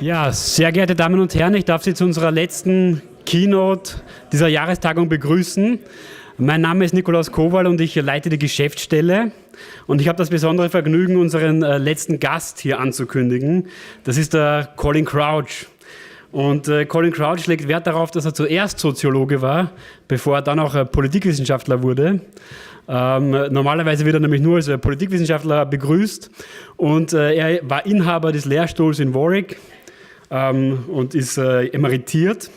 Ja, sehr geehrte Damen und Herren, ich darf Sie zu unserer letzten Keynote dieser Jahrestagung begrüßen. Mein Name ist NIKOLAUS KOWALL und ich leite die Geschäftsstelle. Und ich habe das besondere Vergnügen, unseren letzten Gast hier anzukündigen. Das ist der Colin Crouch. Und Colin Crouch legt Wert darauf, dass er zuerst Soziologe war, bevor er dann auch Politikwissenschaftler wurde. Normalerweise wird er nämlich nur als Politikwissenschaftler begrüßt. Und er war Inhaber des Lehrstuhls in WARWICK und ist emeritiert.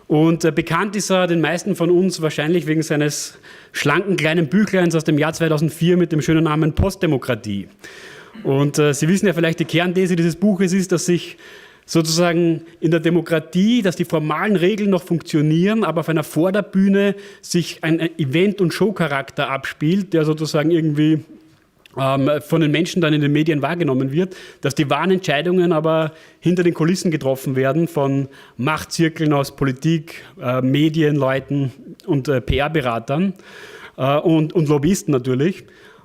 Und bekannt ist er den meisten von uns wahrscheinlich wegen seines schlanken kleinen Büchleins aus dem Jahr 2004 mit dem schönen Namen Post-Democracy. Und Sie wissen ja vielleicht, die Kernthese dieses Buches ist, dass sich sozusagen in der Demokratie, dass die formalen Regeln noch funktionieren, aber auf einer Vorderbühne sich ein Event- und Showcharakter abspielt, der sozusagen irgendwie von den Menschen dann in den Medien wahrgenommen wird, dass die wahren Entscheidungen aber hinter den Kulissen getroffen werden von Machtzirkeln aus Politik, Medienleuten und PR-Beratern und Lobbyisten natürlich.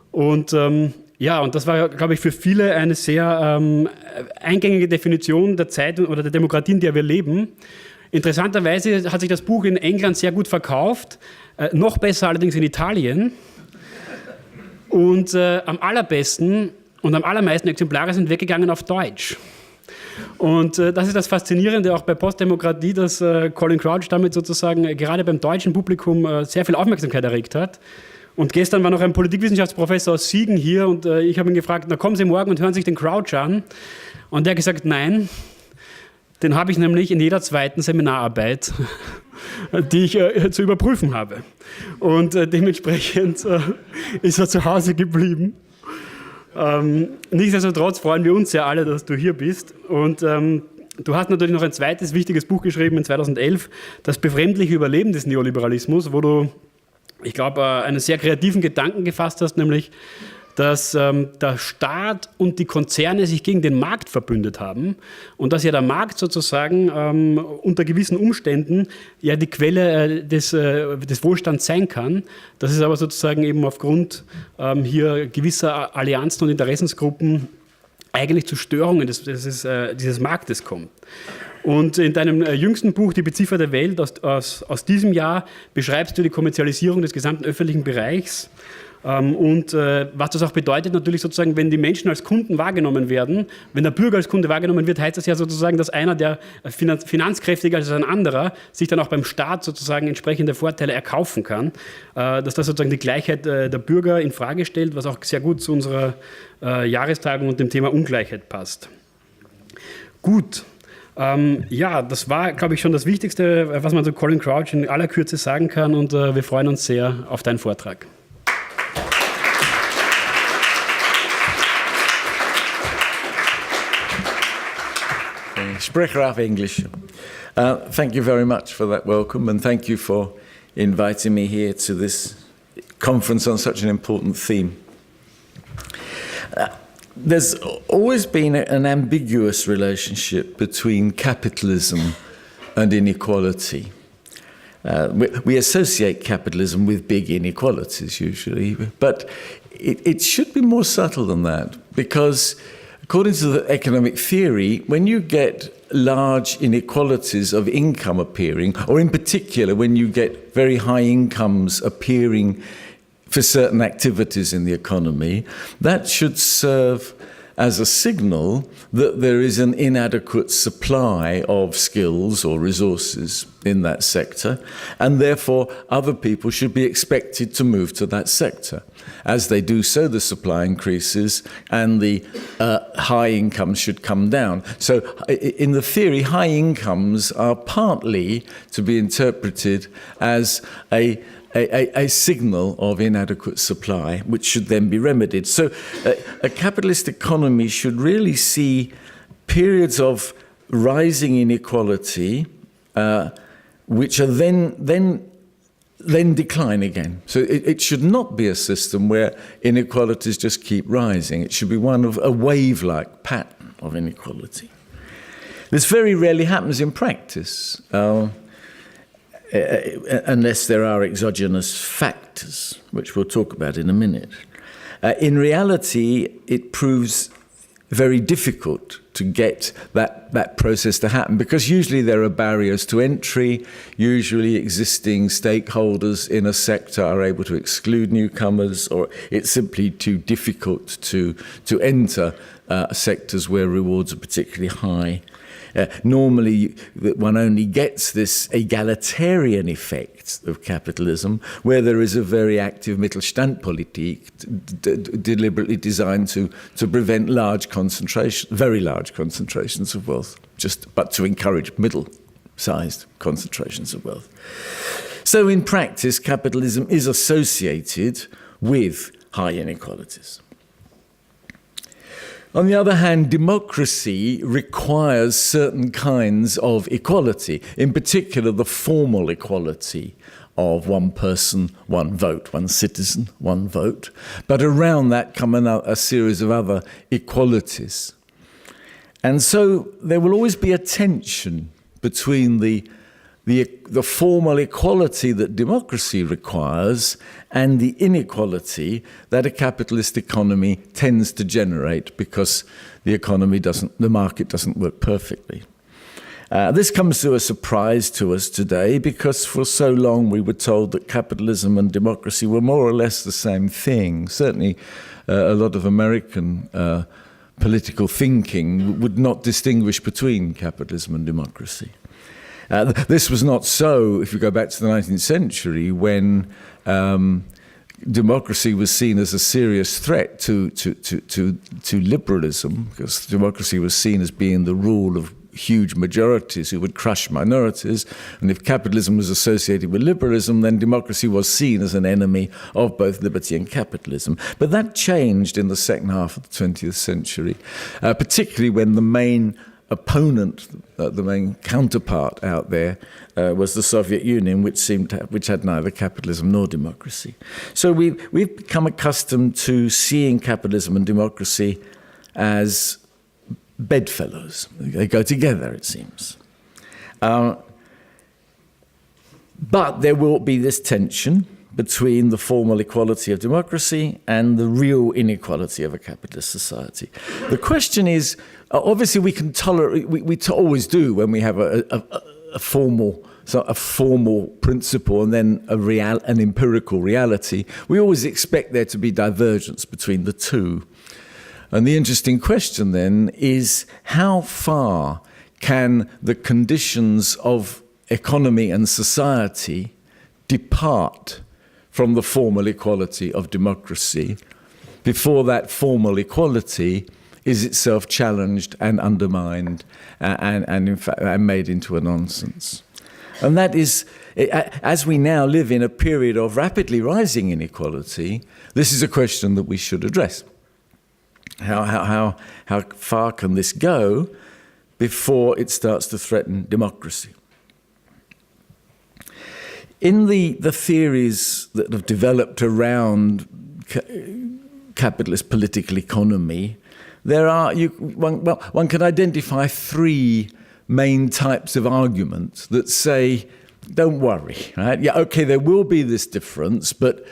Und ja, und das war, glaube ich, für viele eine sehr eingängige Definition der Zeit oder der Demokratie, in der wir leben. Interessanterweise hat sich das Buch in England sehr gut verkauft, noch besser allerdings in Italien. Und am allerbesten und am allermeisten Exemplare sind weggegangen auf Deutsch. Und das ist das Faszinierende auch bei Postdemokratie, dass Colin Crouch damit sozusagen gerade beim deutschen Publikum sehr viel Aufmerksamkeit erregt hat. Und gestern war noch ein Politikwissenschaftsprofessor aus Siegen hier und ich habe ihn gefragt, na kommen Sie morgen und hören sich den Crouch an. Und der hat gesagt, nein, den habe ich nämlich in jeder zweiten Seminararbeit, die ich zu überprüfen habe. Und dementsprechend ist er zu Hause geblieben. Nichtsdestotrotz freuen wir uns ja alle, dass du hier bist. Und du hast natürlich noch ein zweites wichtiges Buch geschrieben in 2011, Das befremdliche Überleben des Neoliberalismus, wo du, ich glaube, einen sehr kreativen Gedanken gefasst hast, nämlich, dass der Staat und die Konzerne sich gegen den Markt verbündet haben und dass ja der Markt sozusagen unter gewissen Umständen ja die Quelle des Wohlstands sein kann. Das ist aber sozusagen eben aufgrund hier gewisser Allianzen und Interessensgruppen eigentlich zu Störungen dieses Marktes kommt. Und in deinem jüngsten Buch, Die bezifferte Welt aus diesem Jahr, beschreibst du die Kommerzialisierung des gesamten öffentlichen Bereichs. Und was das auch bedeutet, natürlich sozusagen, wenn die Menschen als Kunden wahrgenommen werden, wenn der Bürger als Kunde wahrgenommen wird, heißt das ja sozusagen, dass einer, der finanzkräftiger ist als ein anderer, sich dann auch beim Staat sozusagen entsprechende Vorteile erkaufen kann. Dass das sozusagen die Gleichheit der Bürger in Frage stellt, was auch sehr gut zu unserer Jahrestagung und dem Thema Ungleichheit passt. Gut. Ja, das war, glaube ich, schon das Wichtigste, was man zu Colin Crouch in aller Kürze sagen kann und wir freuen uns sehr auf deinen Vortrag. Ich spreche auf English. Thank you very much for that welcome and thank you for inviting me here to this conference on such an important theme. There's always been an ambiguous relationship between capitalism and inequality. We associate capitalism with big inequalities usually, but it should be more subtle than that because according to the economic theory, when you get large inequalities of income appearing, or in particular when you get very high incomes appearing for certain activities in the economy, that should serve as a signal that there is an inadequate supply of skills or resources in that sector, and therefore other people should be expected to move to that sector. As they do so, the supply increases and the high incomes should come down. So in the theory, high incomes are partly to be interpreted as a signal of inadequate supply, which should then be remedied. So a capitalist economy should really see periods of rising inequality, which are then decline again. So it should not be a system where inequalities just keep rising. It should be one of a wave-like pattern of inequality. This very rarely happens in practice. Unless there are exogenous factors, which we'll talk about in a minute. In reality, it proves very difficult get that process to happen, because usually there are barriers to entry. Usually existing stakeholders in a sector are able to exclude newcomers, or it's simply too difficult to enter sectors where rewards are particularly high. Normally, one only gets this egalitarian effect of capitalism, where there is a very active Mittelstandpolitik deliberately designed to prevent very large concentrations of wealth, but to encourage middle-sized concentrations of wealth. So in practice, capitalism is associated with high inequalities. On the other hand, democracy requires certain kinds of equality, in particular the formal equality of one person, one vote, one citizen, one vote. But around that come a series of other equalities. And so there will always be a tension between the formal equality that democracy requires and the inequality that a capitalist economy tends to generate, because the market doesn't work perfectly. This comes to a surprise to us today, because for so long we were told that capitalism and democracy were more or less the same thing. Certainly a lot of American political thinking would not distinguish between capitalism and democracy. This was not so if you go back to the 19th century, when democracy was seen as a serious threat to liberalism, because democracy was seen as being the rule of huge majorities who would crush minorities. And if capitalism was associated with liberalism, then democracy was seen as an enemy of both liberty and capitalism. But that changed in the second half of the 20th century, particularly when the main opponent, the main counterpart out there, was the Soviet Union, which had neither capitalism nor democracy. So we've become accustomed to seeing capitalism and democracy as bedfellows. They go together, it seems. But there will be this tension between the formal equality of democracy and the real inequality of a capitalist society. The question is, obviously we can tolerate, we always do when we have a formal principle and then an empirical reality. We always expect there to be divergence between the two. And the interesting question then is, how far can the conditions of economy and society depart from the formal equality of democracy before that formal equality is itself challenged and undermined and in fact made into a nonsense? And that is, as we now live in a period of rapidly rising inequality, this is a question that we should address. How far can this go before it starts to threaten democracy? In the theories that have developed around capitalist political economy, one can identify three main types of arguments that say, don't worry, right? Yeah, okay, there will be this difference, but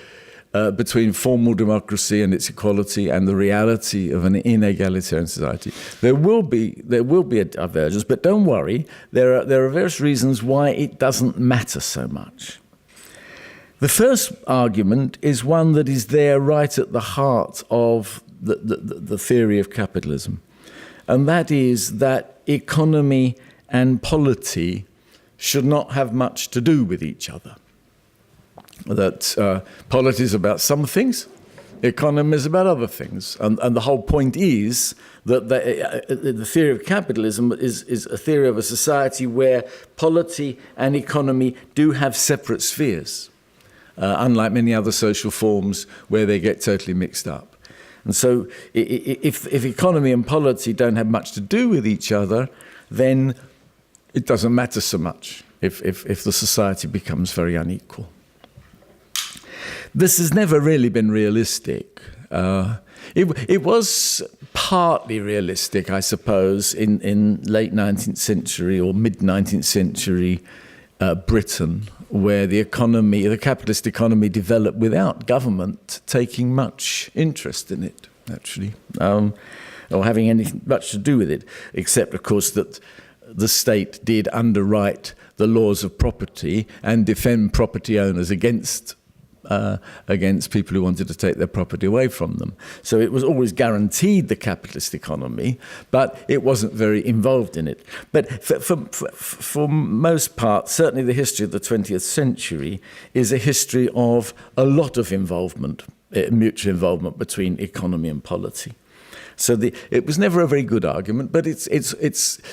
between formal democracy and its equality and the reality of an inegalitarian society, there will be a divergence. But don't worry, there are various reasons why it doesn't matter so much. The first argument is one that is there right at the heart of the theory of capitalism, and that is that economy and polity should not have much to do with each other. That polity is about some things, economy is about other things. And the whole point is that the theory of capitalism is a theory of a society where polity and economy do have separate spheres, unlike many other social forms where they get totally mixed up. And so if economy and polity don't have much to do with each other, then it doesn't matter so much if the society becomes very unequal. This has never really been realistic. It was partly realistic, I suppose, in late 19th century or mid-19th century Britain, where the capitalist economy developed without government taking much interest in it, actually. And or having anything much to do with it, except, of course, that the state did underwrite the laws of property and defend property owners against people who wanted to take their property away from them. So it was always guaranteed the capitalist economy, but it wasn't very involved in it. But for most part, certainly the history of the 20th century is a history of a lot of involvement, mutual involvement between economy and polity. So it was never a very good argument, but it's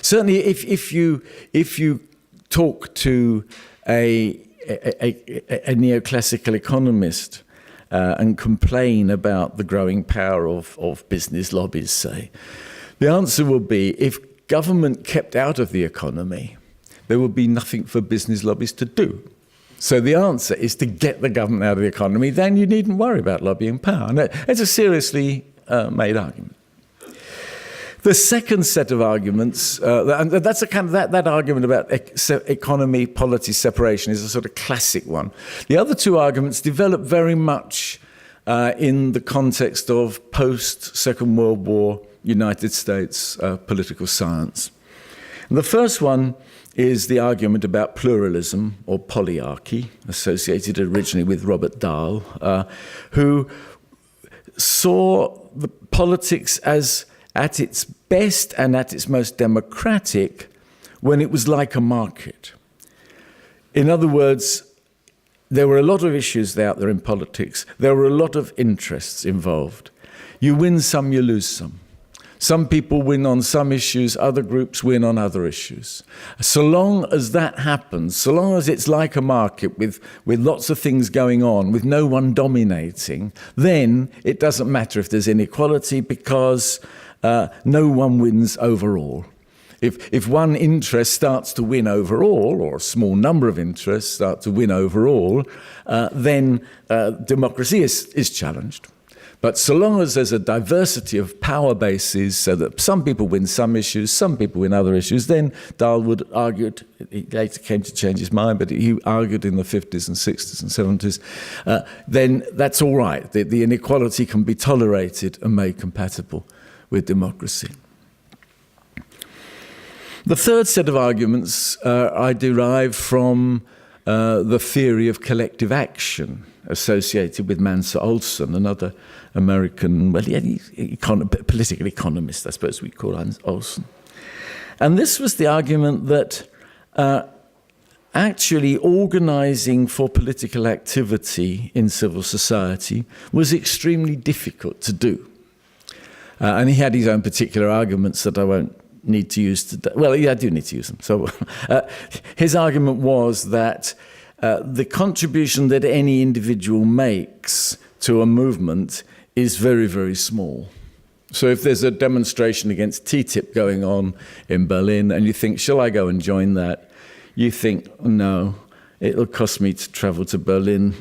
certainly if you talk to a neoclassical economist and complain about the growing power of business lobbies, say, the answer will be, if government kept out of the economy, there would be nothing for business lobbies to do. So the answer is to get the government out of the economy, then you needn't worry about lobbying power. And it's a seriously made argument. The second set of arguments, and that's a kind of that argument about economy, polity separation is a sort of classic one. The other two arguments develop very much in the context of post-Second World War United States political science. And the first one is the argument about pluralism or polyarchy, associated originally with Robert Dahl, who saw the politics as at its best and at its most democratic when it was like a market. In other words, there were a lot of issues out there in politics. There were a lot of interests involved. You win some, you lose some. Some people win on some issues, other groups win on other issues. So long as that happens, so long as it's like a market with lots of things going on, with no one dominating, then it doesn't matter if there's inequality, because no one wins overall. If one interest starts to win overall, or a small number of interests start to win overall, then democracy is challenged. But so long as there's a diversity of power bases, so that some people win some issues, some people win other issues, then Dahl would argue, he later came to change his mind, but he argued in the 50s and 60s and 70s, then that's all right. The inequality can be tolerated and made compatible with democracy. The third set of arguments I derive from the theory of collective action associated with Mansur Olson, another American, political economist, I suppose we call Olson. And this was the argument that actually organizing for political activity in civil society was extremely difficult to do. And he had his own particular arguments that I won't need to use today. Well, yeah, I do need to use them. So his argument was that the contribution that any individual makes to a movement is very, very small. So if there's a demonstration against TTIP going on in Berlin and you think, shall I go and join that? You think, no, it'll cost me to travel to Berlin.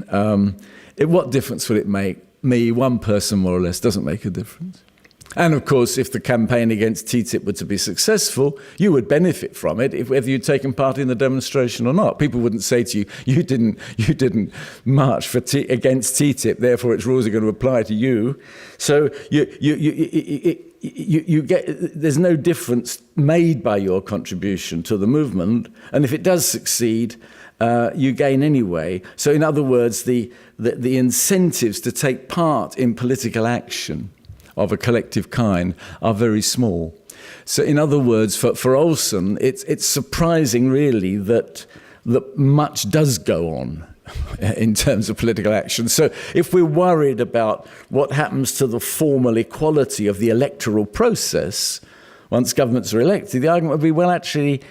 What difference will it make? Me, one person more or less, doesn't make a difference. And of course, if the campaign against TTIP were to be successful, you would benefit from it, whether you'd taken part in the demonstration or not. People wouldn't say to you, you didn't march against TTIP, therefore its rules are going to apply to you. So you get, there's no difference made by your contribution to the movement, and if it does succeed, you gain anyway. So in other words, the incentives to take part in political action of a collective kind are very small. So in other words, for Olson, it's surprising really that much does go on in terms of political action. So if we're worried about what happens to the formal equality of the electoral process once governments are elected, the argument would be, well, actually,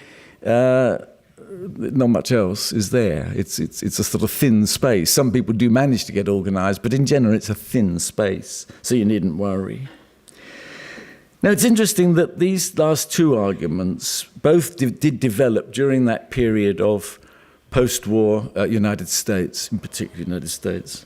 not much else is there. It's a sort of thin space. Some people do manage to get organised, but in general it's a thin space, so you needn't worry. Now it's interesting that these last two arguments both did develop during that period of post-war United States, in particular United States.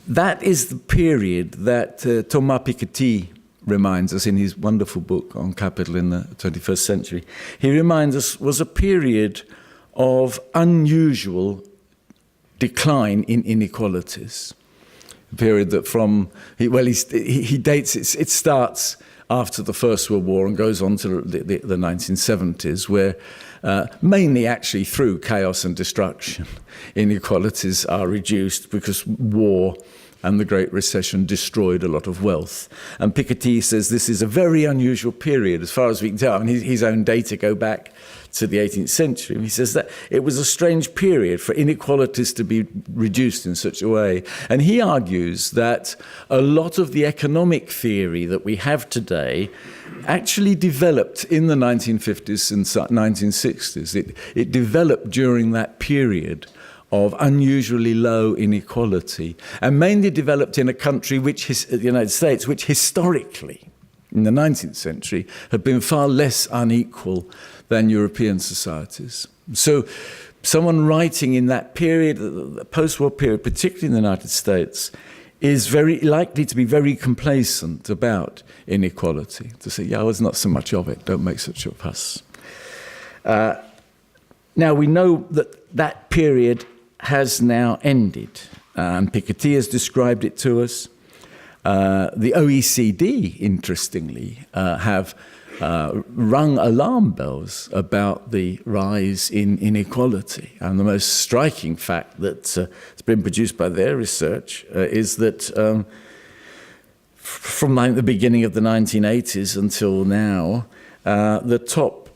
That is the period that Thomas Piketty reminds us in his wonderful book on capital in the 21st century. He reminds us was a period of unusual decline in inequalities. period that he dates it starts after the First World War and goes on to the 1970s, where mainly actually through chaos and destruction, inequalities are reduced because war and the Great Recession destroyed a lot of wealth. And Piketty says this is a very unusual period, as far as we can tell. I mean, his own data go back to the 18th century. He says that it was a strange period for inequalities to be reduced in such a way. And he argues that a lot of the economic theory that we have today actually developed in the 1950s and 1960s. It developed during that period of unusually low inequality, and mainly developed in a country, the United States, which historically, in the 19th century, had been far less unequal than European societies. So someone writing in that period, the post-war period, particularly in the United States, is very likely to be very complacent about inequality, to say, yeah, there's not so much of it, don't make such a fuss. Now, we know that period has now ended, and Piketty has described it to us. The OECD, interestingly, have rung alarm bells about the rise in inequality. And the most striking fact that's been produced by their research is that from the beginning of the 1980s until now, the top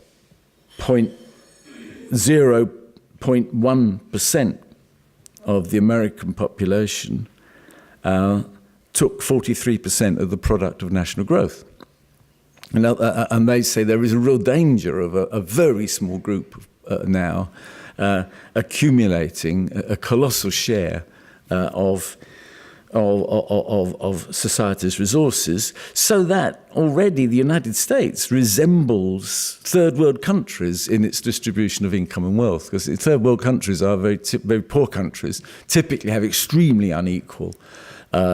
0.1% of the American population took 43% of the product of national growth. And they say there is a real danger of a very small group now accumulating a colossal share of society's resources, so that already the United States resembles third world countries in its distribution of income and wealth, because third world countries are very poor countries, typically have extremely unequal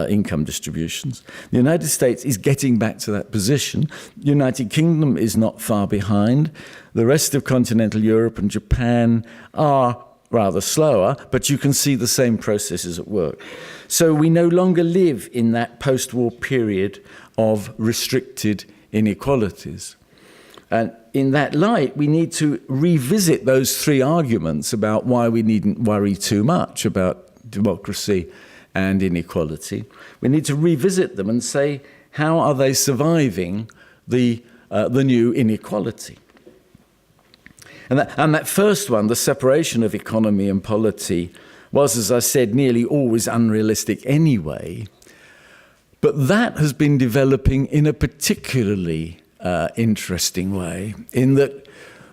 income distributions. The United States is getting back to that position. The United Kingdom is not far behind. The rest of continental Europe and Japan are rather slower, but you can see the same processes at work. So we no longer live in that post-war period of restricted inequalities. And in that light, we need to revisit those three arguments about why we needn't worry too much about democracy and inequality. We need to revisit them and say, how are they surviving the new inequality? And that first one, the separation of economy and polity, was, as I said, nearly always unrealistic anyway. But that has been developing in a particularly interesting way, in that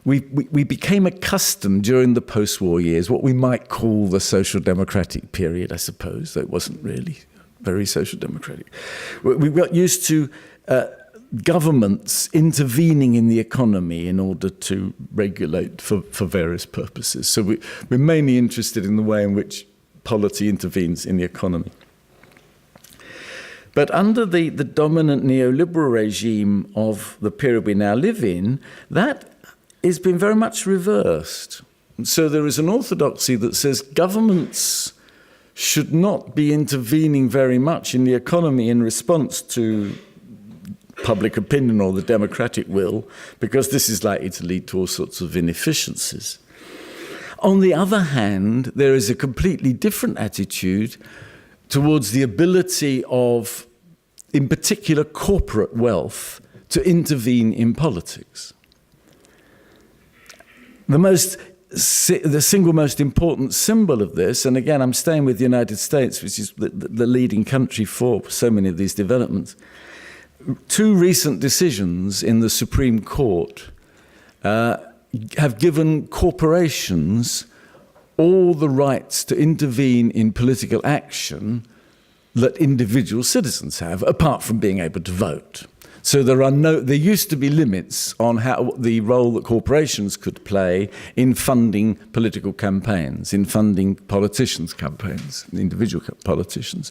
we became accustomed during the post-war years, what we might call the social democratic period, I suppose, though it wasn't really very social democratic. We got used to governments intervening in the economy in order to regulate for various purposes. So we're mainly interested in the way in which polity intervenes in the economy. But under the dominant neoliberal regime of the period we now live in, that has been very much reversed. So there is an orthodoxy that says governments should not be intervening very much in the economy in response to public opinion or the democratic will, because this is likely to lead to all sorts of inefficiencies. On the other hand, there is a completely different attitude towards the ability of, in particular, corporate wealth to intervene in politics. The single most important symbol of this, and again, I'm staying with the United States, which is the leading country for so many of these developments. Two recent decisions in the Supreme Court have given corporations all the rights to intervene in political action that individual citizens have, apart from being able to vote. So there used to be limits on the role that corporations could play in funding political campaigns, in funding politicians' campaigns, individual politicians.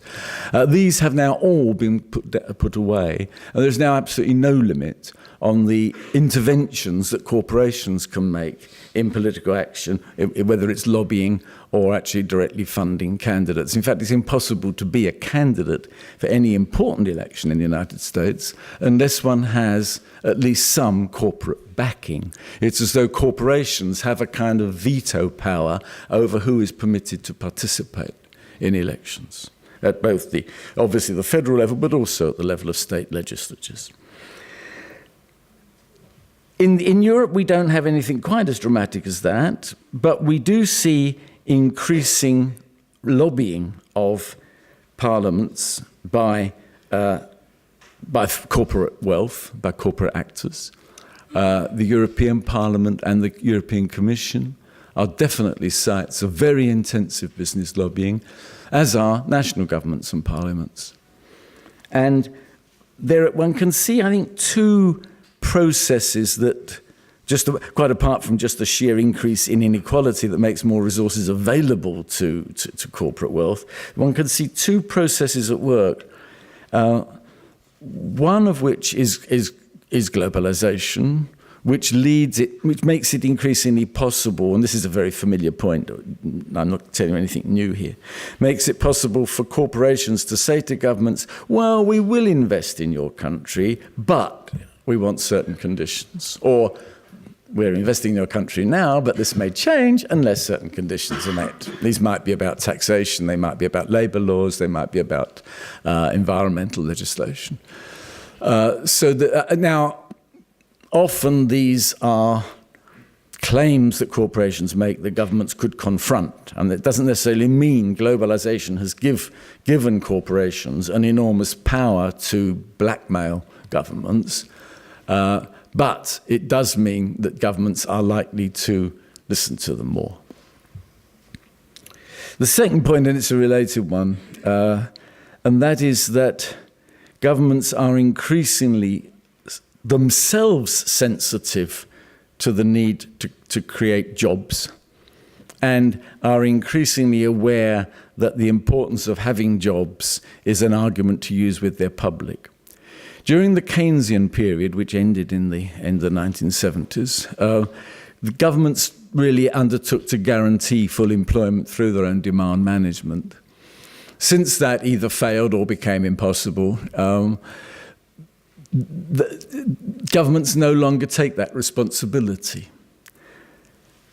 These have now all been put away, and there's now absolutely no limit on the interventions that corporations can make in political action, whether it's lobbying or actually directly funding candidates. In fact, it's impossible to be a candidate for any important election in the United States unless one has at least some corporate backing. It's as though corporations have a kind of veto power over who is permitted to participate in elections, at both obviously the federal level, but also at the level of state legislatures. In Europe, we don't have anything quite as dramatic as that, but we do see increasing lobbying of parliaments by corporate wealth, by corporate actors. The European Parliament and the European Commission are definitely sites of very intensive business lobbying, as are national governments and parliaments. And there one can see, I think, two processes that, just quite apart from just the sheer increase in inequality that makes more resources available to corporate wealth, one can see two processes at work. One of which is globalization, which makes it increasingly possible, and this is a very familiar point, I'm not telling you anything new here, makes it possible for corporations to say to governments, well, we will invest in your country, but we want certain conditions. Or we're investing in your country now, but this may change unless certain conditions are met. These might be about taxation, they might be about labor laws, they might be about environmental legislation. Now, often these are claims that corporations make that governments could confront, and it doesn't necessarily mean globalization has given corporations an enormous power to blackmail governments. But it does mean that governments are likely to listen to them more. The second point, and it's a related one, and that is that governments are increasingly themselves sensitive to the need to create jobs and are increasingly aware that the importance of having jobs is an argument to use with their public. During the Keynesian period, which ended in the end of the 1970s, the governments really undertook to guarantee full employment through their own demand management. Since that either failed or became impossible, the governments no longer take that responsibility.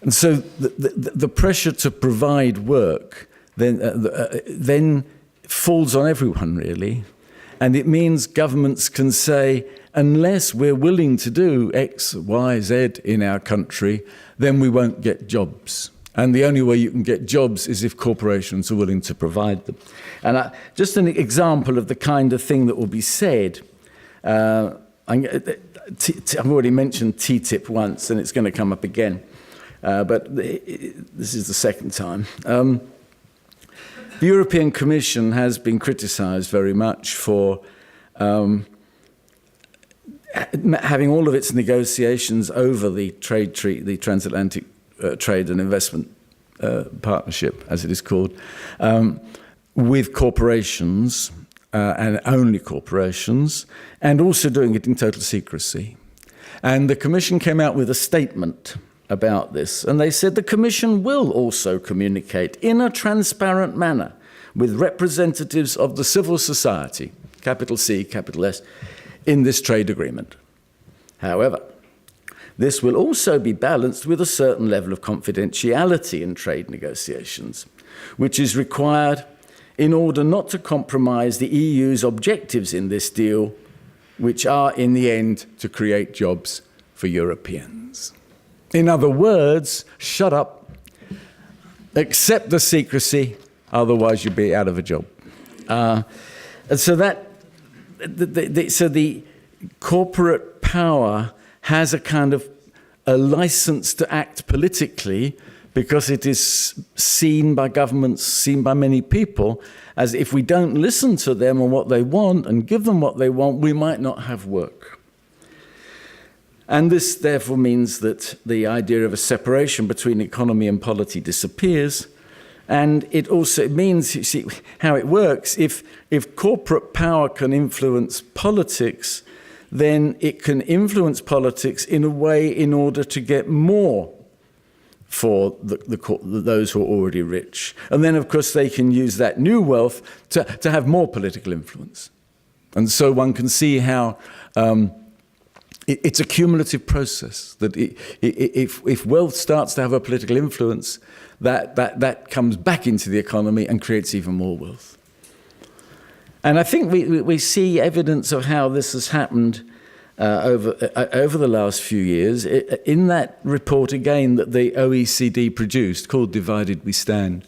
And so the pressure to provide work then falls on everyone, really. And it means governments can say, unless we're willing to do X, Y, Z in our country, then we won't get jobs. And the only way you can get jobs is if corporations are willing to provide them. And just an example of the kind of thing that will be said. I've already mentioned TTIP once, and it's going to come up again. But this is the second time. The European Commission has been criticised very much for having all of its negotiations over the trade treaty, the transatlantic trade and investment partnership, as it is called, with corporations and only corporations, and also doing it in total secrecy. And the Commission came out with a statement about this, and they said the Commission will also communicate in a transparent manner with representatives of the civil society, capital C, capital S, in this trade agreement. However, this will also be balanced with a certain level of confidentiality in trade negotiations, which is required in order not to compromise the EU's objectives in this deal, which are, in the end, to create jobs for Europeans. In other words, shut up, accept the secrecy, otherwise you'll be out of a job. And so the corporate power has a kind of a license to act politically because it is seen by governments, seen by many people, as if we don't listen to them on what they want and give them what they want, we might not have work. And this therefore means that the idea of a separation between economy and polity disappears. And it also means, you see, how it works. If corporate power can influence politics, then it can influence politics in a way in order to get more for those who are already rich. And then, of course, they can use that new wealth to have more political influence. And so one can see how it's a cumulative process, that if wealth starts to have a political influence, that comes back into the economy and creates even more wealth. And I think we see evidence of how this has happened over the last few years in that report, again, that the OECD produced called Divided We Stand,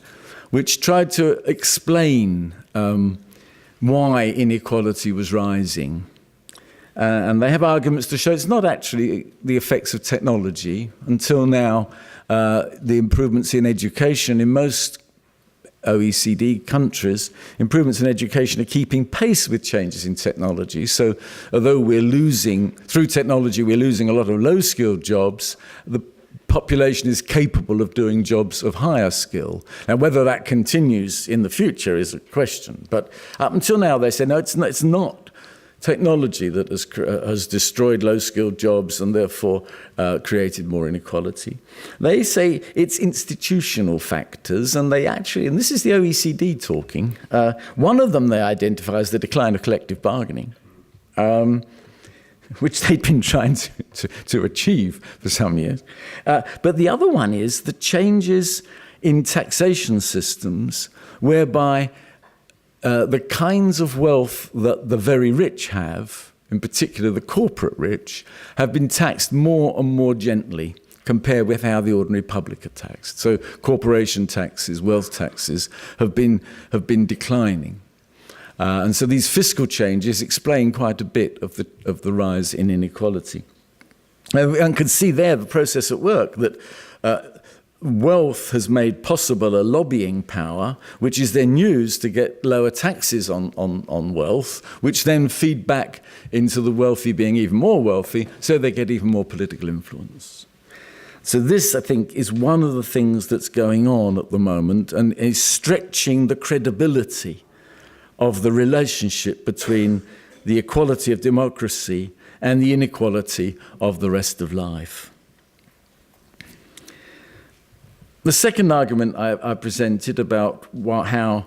which tried to explain why inequality was rising. And they have arguments to show it's not actually the effects of technology. Until now, the improvements in education in most OECD countries, improvements in education are keeping pace with changes in technology. So although we're losing, through technology, we're losing a lot of low-skilled jobs, the population is capable of doing jobs of higher skill. And whether that continues in the future is a question. But up until now, they say, no, it's not technology that has destroyed low-skilled jobs and therefore created more inequality. They say it's institutional factors, and they actually, and this is the OECD talking, one of them they identify as the decline of collective bargaining, which they'd been trying to achieve for some years. But the other one is the changes in taxation systems whereby the kinds of wealth that the very rich have, in particular the corporate rich, have been taxed more and more gently compared with how the ordinary public are taxed. So corporation taxes, wealth taxes have been declining. And so these fiscal changes explain quite a bit of the rise in inequality. One can see there the process at work, that wealth has made possible a lobbying power, which is then used to get lower taxes on wealth, which then feed back into the wealthy being even more wealthy, so they get even more political influence. So this, I think, is one of the things that's going on at the moment and is stretching the credibility of the relationship between the equality of democracy and the inequality of the rest of life. The second argument I presented about how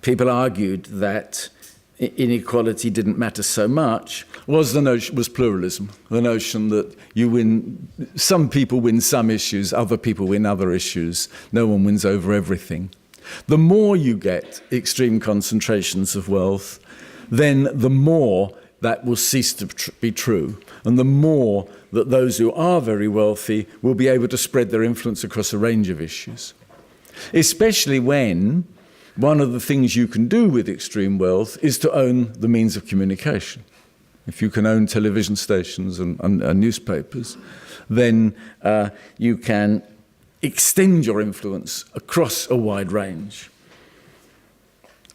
people argued that inequality didn't matter so much was pluralism. The notion that some people win some issues, other people win other issues. No one wins over everything. The more you get extreme concentrations of wealth, then the more that will cease to be true, and the more that those who are very wealthy will be able to spread their influence across a range of issues. Especially when one of the things you can do with extreme wealth is to own the means of communication. If you can own television stations and newspapers, then you can extend your influence across a wide range.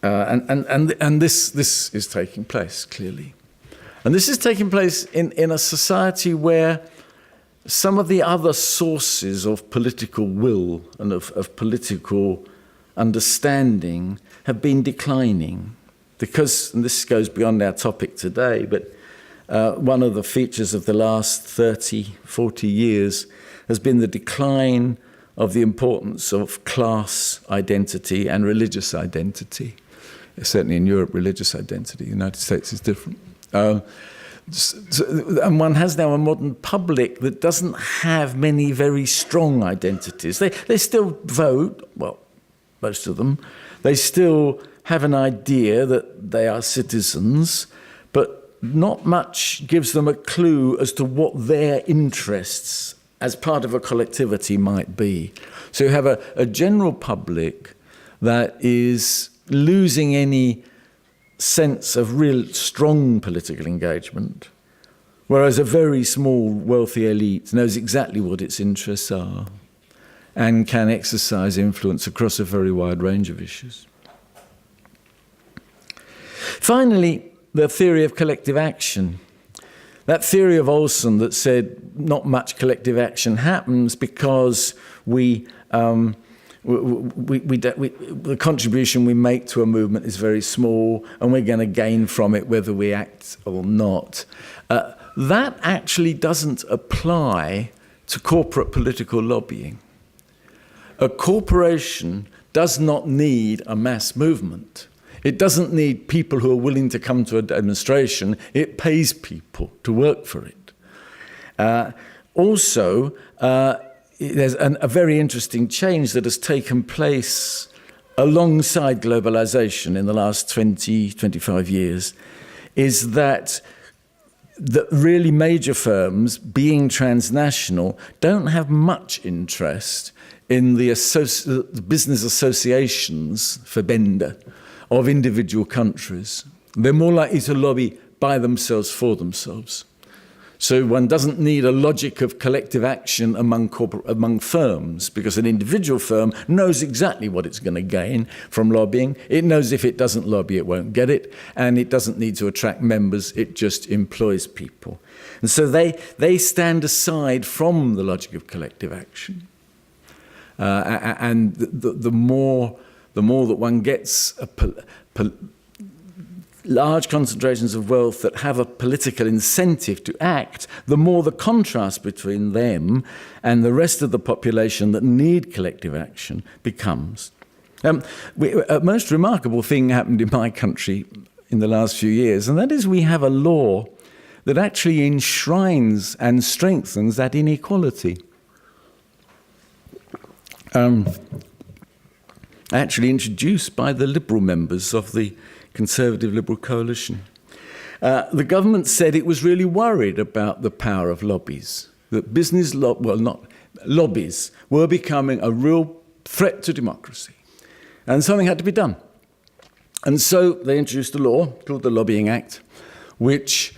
And this is taking place, clearly. And this is taking place in a society where some of the other sources of political will and of political understanding have been declining. Because, and this goes beyond our topic today, but one of the features of the last 30, 40 years has been the decline of the importance of class identity and religious identity. Certainly in Europe, religious identity. In the United States is different. And one has now a modern public that doesn't have many very strong identities. They still vote, well, most of them. They still have an idea that they are citizens, but not much gives them a clue as to what their interests as part of a collectivity might be. So you have a general public that is losing any sense of real strong political engagement, whereas a very small wealthy elite knows exactly what its interests are and can exercise influence across a very wide range of issues. Finally, the theory of collective action. That theory of Olson that said not much collective action happens because we the contribution we make to a movement is very small, and we're going to gain from it whether we act or not. That actually doesn't apply to corporate political lobbying. A corporation does not need a mass movement. It doesn't need people who are willing to come to a demonstration. It pays people to work for it. Also, there's a very interesting change that has taken place alongside globalization in the last 20, 25 years, is that the really major firms, being transnational, don't have much interest in the business associations, Verbände, of individual countries. They're more likely to lobby by themselves for themselves. So one doesn't need a logic of collective action among firms, because an individual firm knows exactly what it's going to gain from lobbying. It knows if it doesn't lobby, it won't get it, and it doesn't need to attract members, it just employs people. And so they stand aside from the logic of collective action. And the more that one gets large concentrations of wealth that have a political incentive to act, the more the contrast between them and the rest of the population that need collective action becomes. A most remarkable thing happened in my country in the last few years, and that is we have a law that actually enshrines and strengthens that inequality. Actually introduced by the Liberal members of the Conservative Liberal coalition. The government said it was really worried about the power of lobbies, that lobbies were becoming a real threat to democracy, and something had to be done. And so they introduced a law called the Lobbying Act, which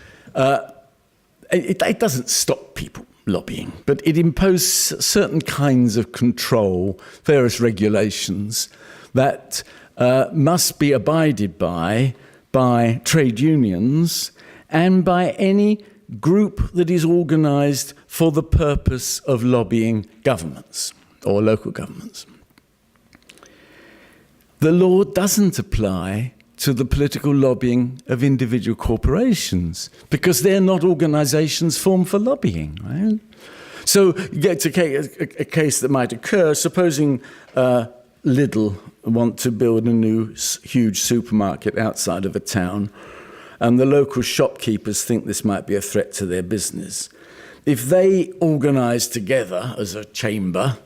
it doesn't stop people lobbying, but it imposes certain kinds of control, various regulations that must be abided by trade unions and by any group that is organized for the purpose of lobbying governments or local governments. The law doesn't apply to the political lobbying of individual corporations because they're not organizations formed for lobbying, right? So you get to a case that might occur, supposing Lidl want to build a new huge supermarket outside of a town, and the local shopkeepers think this might be a threat to their business. If they organise together as a chamber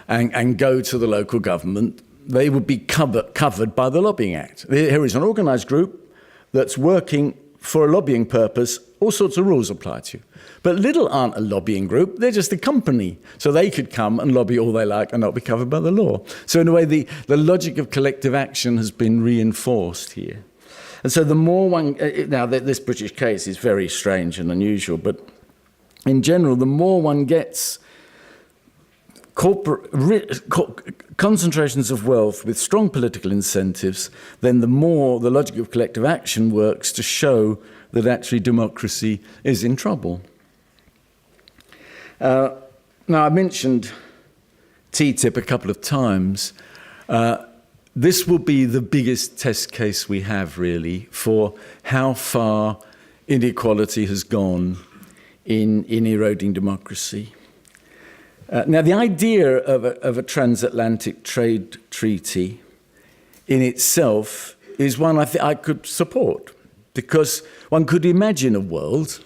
and go to the local government, they would be covered by the Lobbying Act. Here is an organised group that's working for a lobbying purpose. All sorts of rules apply to you. But Lidl aren't a lobbying group, they're just a company. So they could come and lobby all they like and not be covered by the law. So in a way, the logic of collective action has been reinforced here. And so the more one, now this British case is very strange and unusual, but in general, the more one gets concentrations of wealth with strong political incentives, then the more the logic of collective action works to show that actually democracy is in trouble. Now, I mentioned TTIP a couple of times. This will be the biggest test case we have, really, for how far inequality has gone in eroding democracy. Now, the idea of a transatlantic trade treaty in itself is one I could support, because one could imagine a world,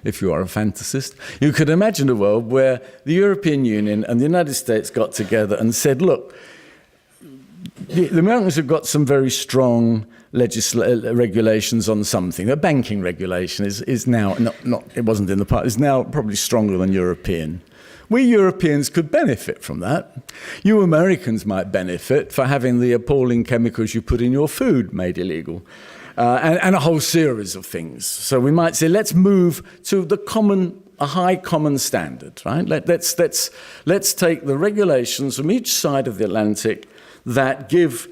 if you are a fantasist, you could imagine a world where the European Union and the United States got together and said, look, the Americans have got some very strong regulations on something. The banking regulation is now, it wasn't in the past, is now probably stronger than European. We Europeans could benefit from that. You Americans might benefit for having the appalling chemicals you put in your food made illegal, and a whole series of things. So we might say, let's move to a high common standard, right? Let's take the regulations from each side of the Atlantic that give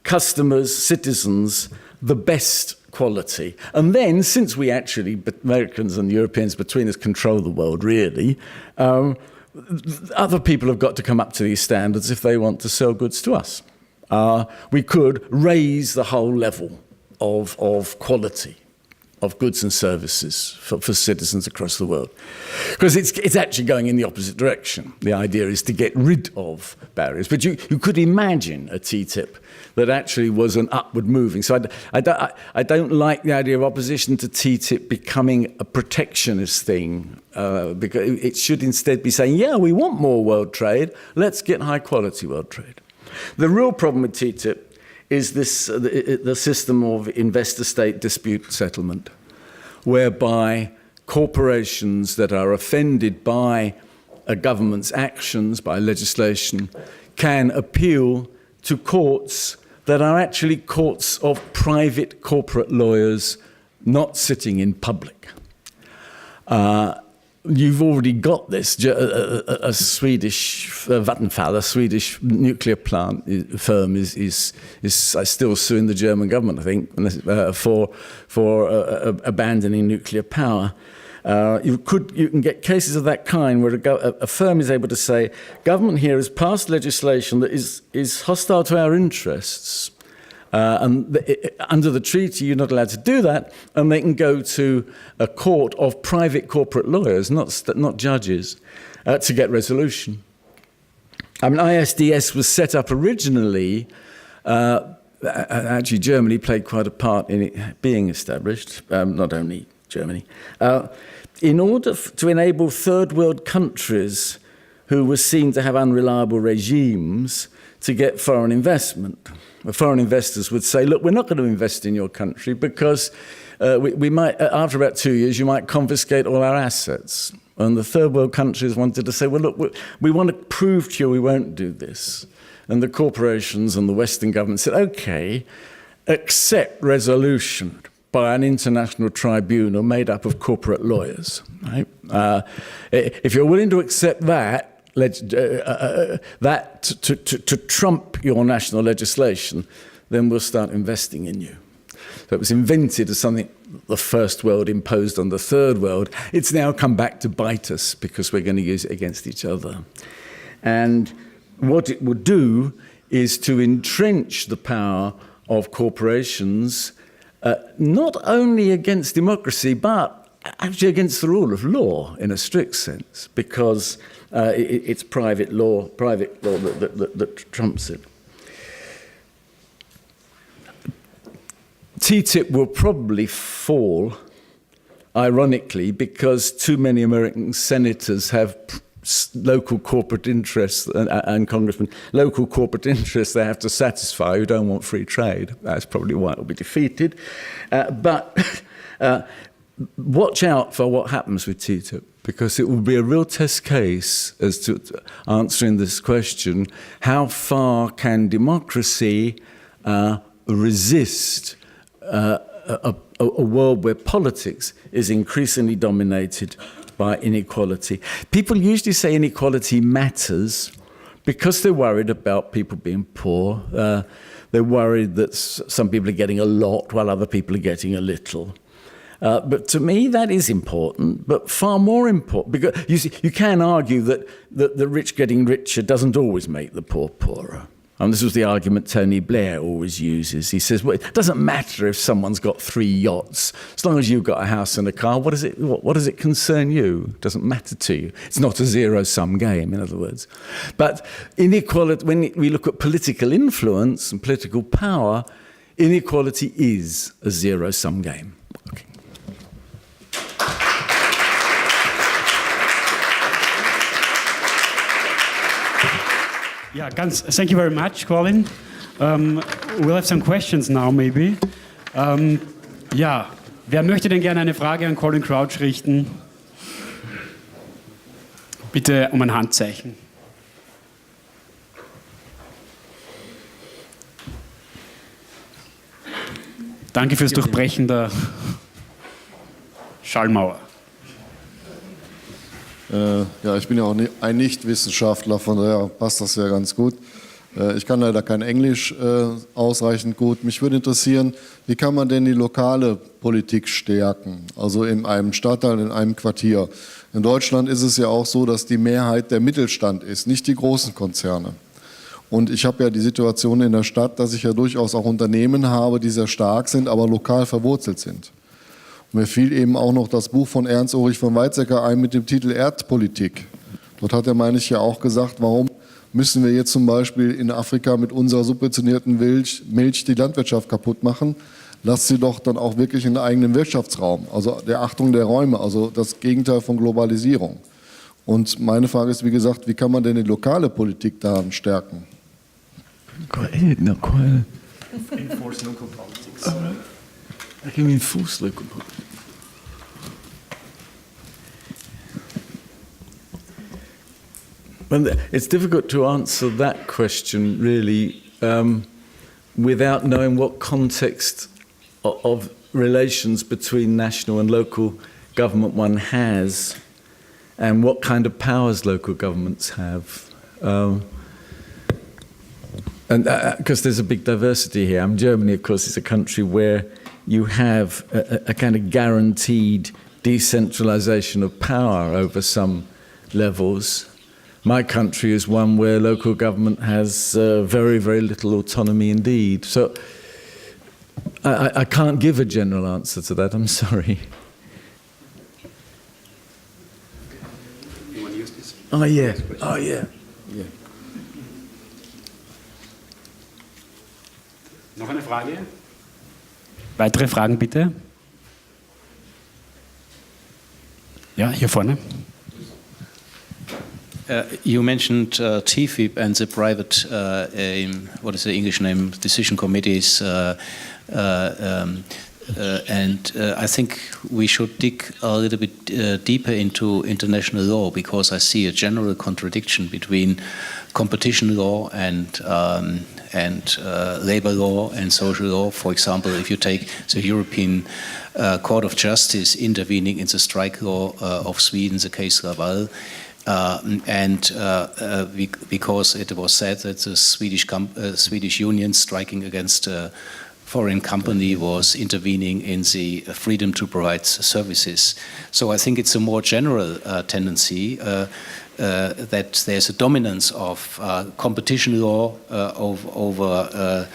customers, citizens, the best quality. And then, since we actually, Americans and Europeans between us, control the world, really, other people have got to come up to these standards if they want to sell goods to us. We could raise the whole level of quality of goods and services for citizens across the world. Because it's actually going in the opposite direction. The idea is to get rid of barriers. But you could imagine a TTIP that actually was an upward moving. So I don't like the idea of opposition to TTIP becoming a protectionist thing, because it should instead be saying, yeah, we want more world trade, let's get high quality world trade. The real problem with TTIP is the system of investor-state dispute settlement, whereby corporations that are offended by a government's actions, by legislation, can appeal to courts that are actually courts of private corporate lawyers not sitting in public. You've already got this. A Swedish Vattenfall, a Swedish nuclear plant firm, is still suing the German government, I think, for abandoning nuclear power. You can get cases of that kind where a firm is able to say, government here has passed legislation that is hostile to our interests. Under the treaty, you're not allowed to do that, and they can go to a court of private corporate lawyers, not judges, to get resolution. I mean, ISDS was set up originally. Actually, Germany played quite a part in it being established. Not only Germany, in order to enable third world countries who were seen to have unreliable regimes to get foreign investment. Foreign investors would say, look, we're not going to invest in your country because we might, after about 2 years, you might confiscate all our assets. And the third world countries wanted to say, well, look, we want to prove to you we won't do this. And the corporations and the Western government said, okay, accept resolution by an international tribunal made up of corporate lawyers. Right? If you're willing to accept that, to trump your national legislation, then we'll start investing in you. So it was invented as something the first world imposed on the third world. It's now come back to bite us because we're going to use it against each other. And what it will do is to entrench the power of corporations, not only against democracy, but actually against the rule of law in a strict sense, because it's private law that trumps it. TTIP will probably fall, ironically, because too many American senators have local corporate interests and congressmen, local corporate interests they have to satisfy who don't want free trade. That's probably why it will be defeated. But watch out for what happens with TTIP, because it will be a real test case as to answering this question: how far can democracy resist a world where politics is increasingly dominated by inequality? People usually say inequality matters because they're worried about people being poor. They're worried that some people are getting a lot while other people are getting a little. But to me, that is important, but far more important, because you see, you can argue that the rich getting richer doesn't always make the poor poorer. And this was the argument Tony Blair always uses. He says, well, it doesn't matter if someone's got 3 yachts. As long as you've got a house and a car, what does it concern you? It doesn't matter to you. It's not a zero-sum game, in other words. But inequality, when we look at political influence and political power, inequality is a zero-sum game. Okay. Yeah, thank you very much, Colin. We'll have some questions now, maybe. Ja, wer möchte denn gerne eine Frage an Colin Crouch richten? Bitte um ein Handzeichen. Danke fürs Durchbrechen der Schallmauer. Ja, ich bin ja auch ein Nichtwissenschaftler, von daher passt das ja ganz gut. Ich kann leider kein Englisch ausreichend gut. Mich würde interessieren, wie kann man denn die lokale Politik stärken, also in einem Stadtteil, in einem Quartier. In Deutschland ist es ja auch so, dass die Mehrheit der Mittelstand ist, nicht die großen Konzerne. Und ich habe ja die Situation in der Stadt, dass ich ja durchaus auch Unternehmen habe, die sehr stark sind, aber lokal verwurzelt sind. Und mir fiel eben auch noch das Buch von Ernst Ulrich von Weizsäcker ein mit dem Titel Erdpolitik. Dort hat er, meine ich, ja auch gesagt, warum müssen wir jetzt zum Beispiel in Afrika mit unserer subventionierten Milch die Landwirtschaft kaputt machen? Lasst sie doch dann auch wirklich in einen eigenen Wirtschaftsraum, also der Achtung der Räume, also das Gegenteil von Globalisierung. Und meine Frage ist, wie gesagt, wie kann man denn die lokale Politik daran stärken? Enforce local politics. I can enforce local politics. Well, it's difficult to answer that question really without knowing what context of relations between national and local government one has and what kind of powers local governments have. And because there's a big diversity here. Germany, of course, is a country where you have a kind of guaranteed decentralization of power over some levels. My country is one where local government has very, very little autonomy indeed. So I can't give a general answer to that, I'm sorry. You want to use this? Oh, yeah. Oh, yeah. Yeah. Noch eine Frage? Weitere Fragen bitte? Ja, hier vorne. You mentioned TFIP and the private, what is the English name, decision committees, and I think we should dig a little bit deeper into international law, because I see a general contradiction between competition law and labor law and social law. For example, if you take the European Court of Justice intervening in the strike law of Sweden, the case KOWALL, because it was said that the Swedish union striking against a foreign company was intervening in the freedom to provide services. So I think it's a more general tendency that there's a dominance of competition law over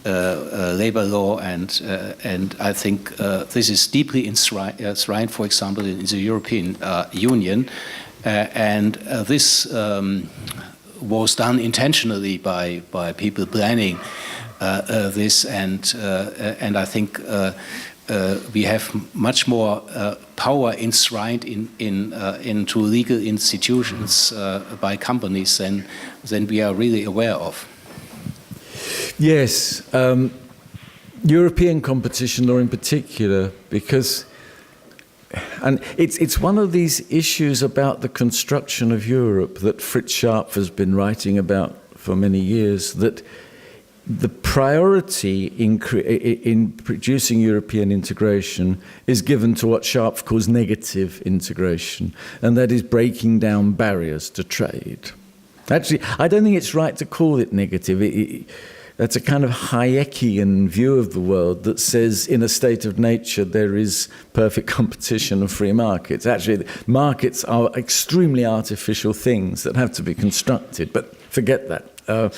labor law, and I think this is deeply enshrined, for example, in the European Union. And this was done intentionally by people planning this, and I think we have much more power enshrined into legal institutions by companies than we are really aware of. Yes, European competition law in particular, because. And it's one of these issues about the construction of Europe that Fritz Scharpf has been writing about for many years, that the priority in producing European integration is given to what Scharpf calls negative integration, and that is breaking down barriers to trade. Actually, I don't think it's right to call it negative. That's a kind of Hayekian view of the world that says in a state of nature there is perfect competition and free markets. Actually, markets are extremely artificial things that have to be constructed, but forget that. What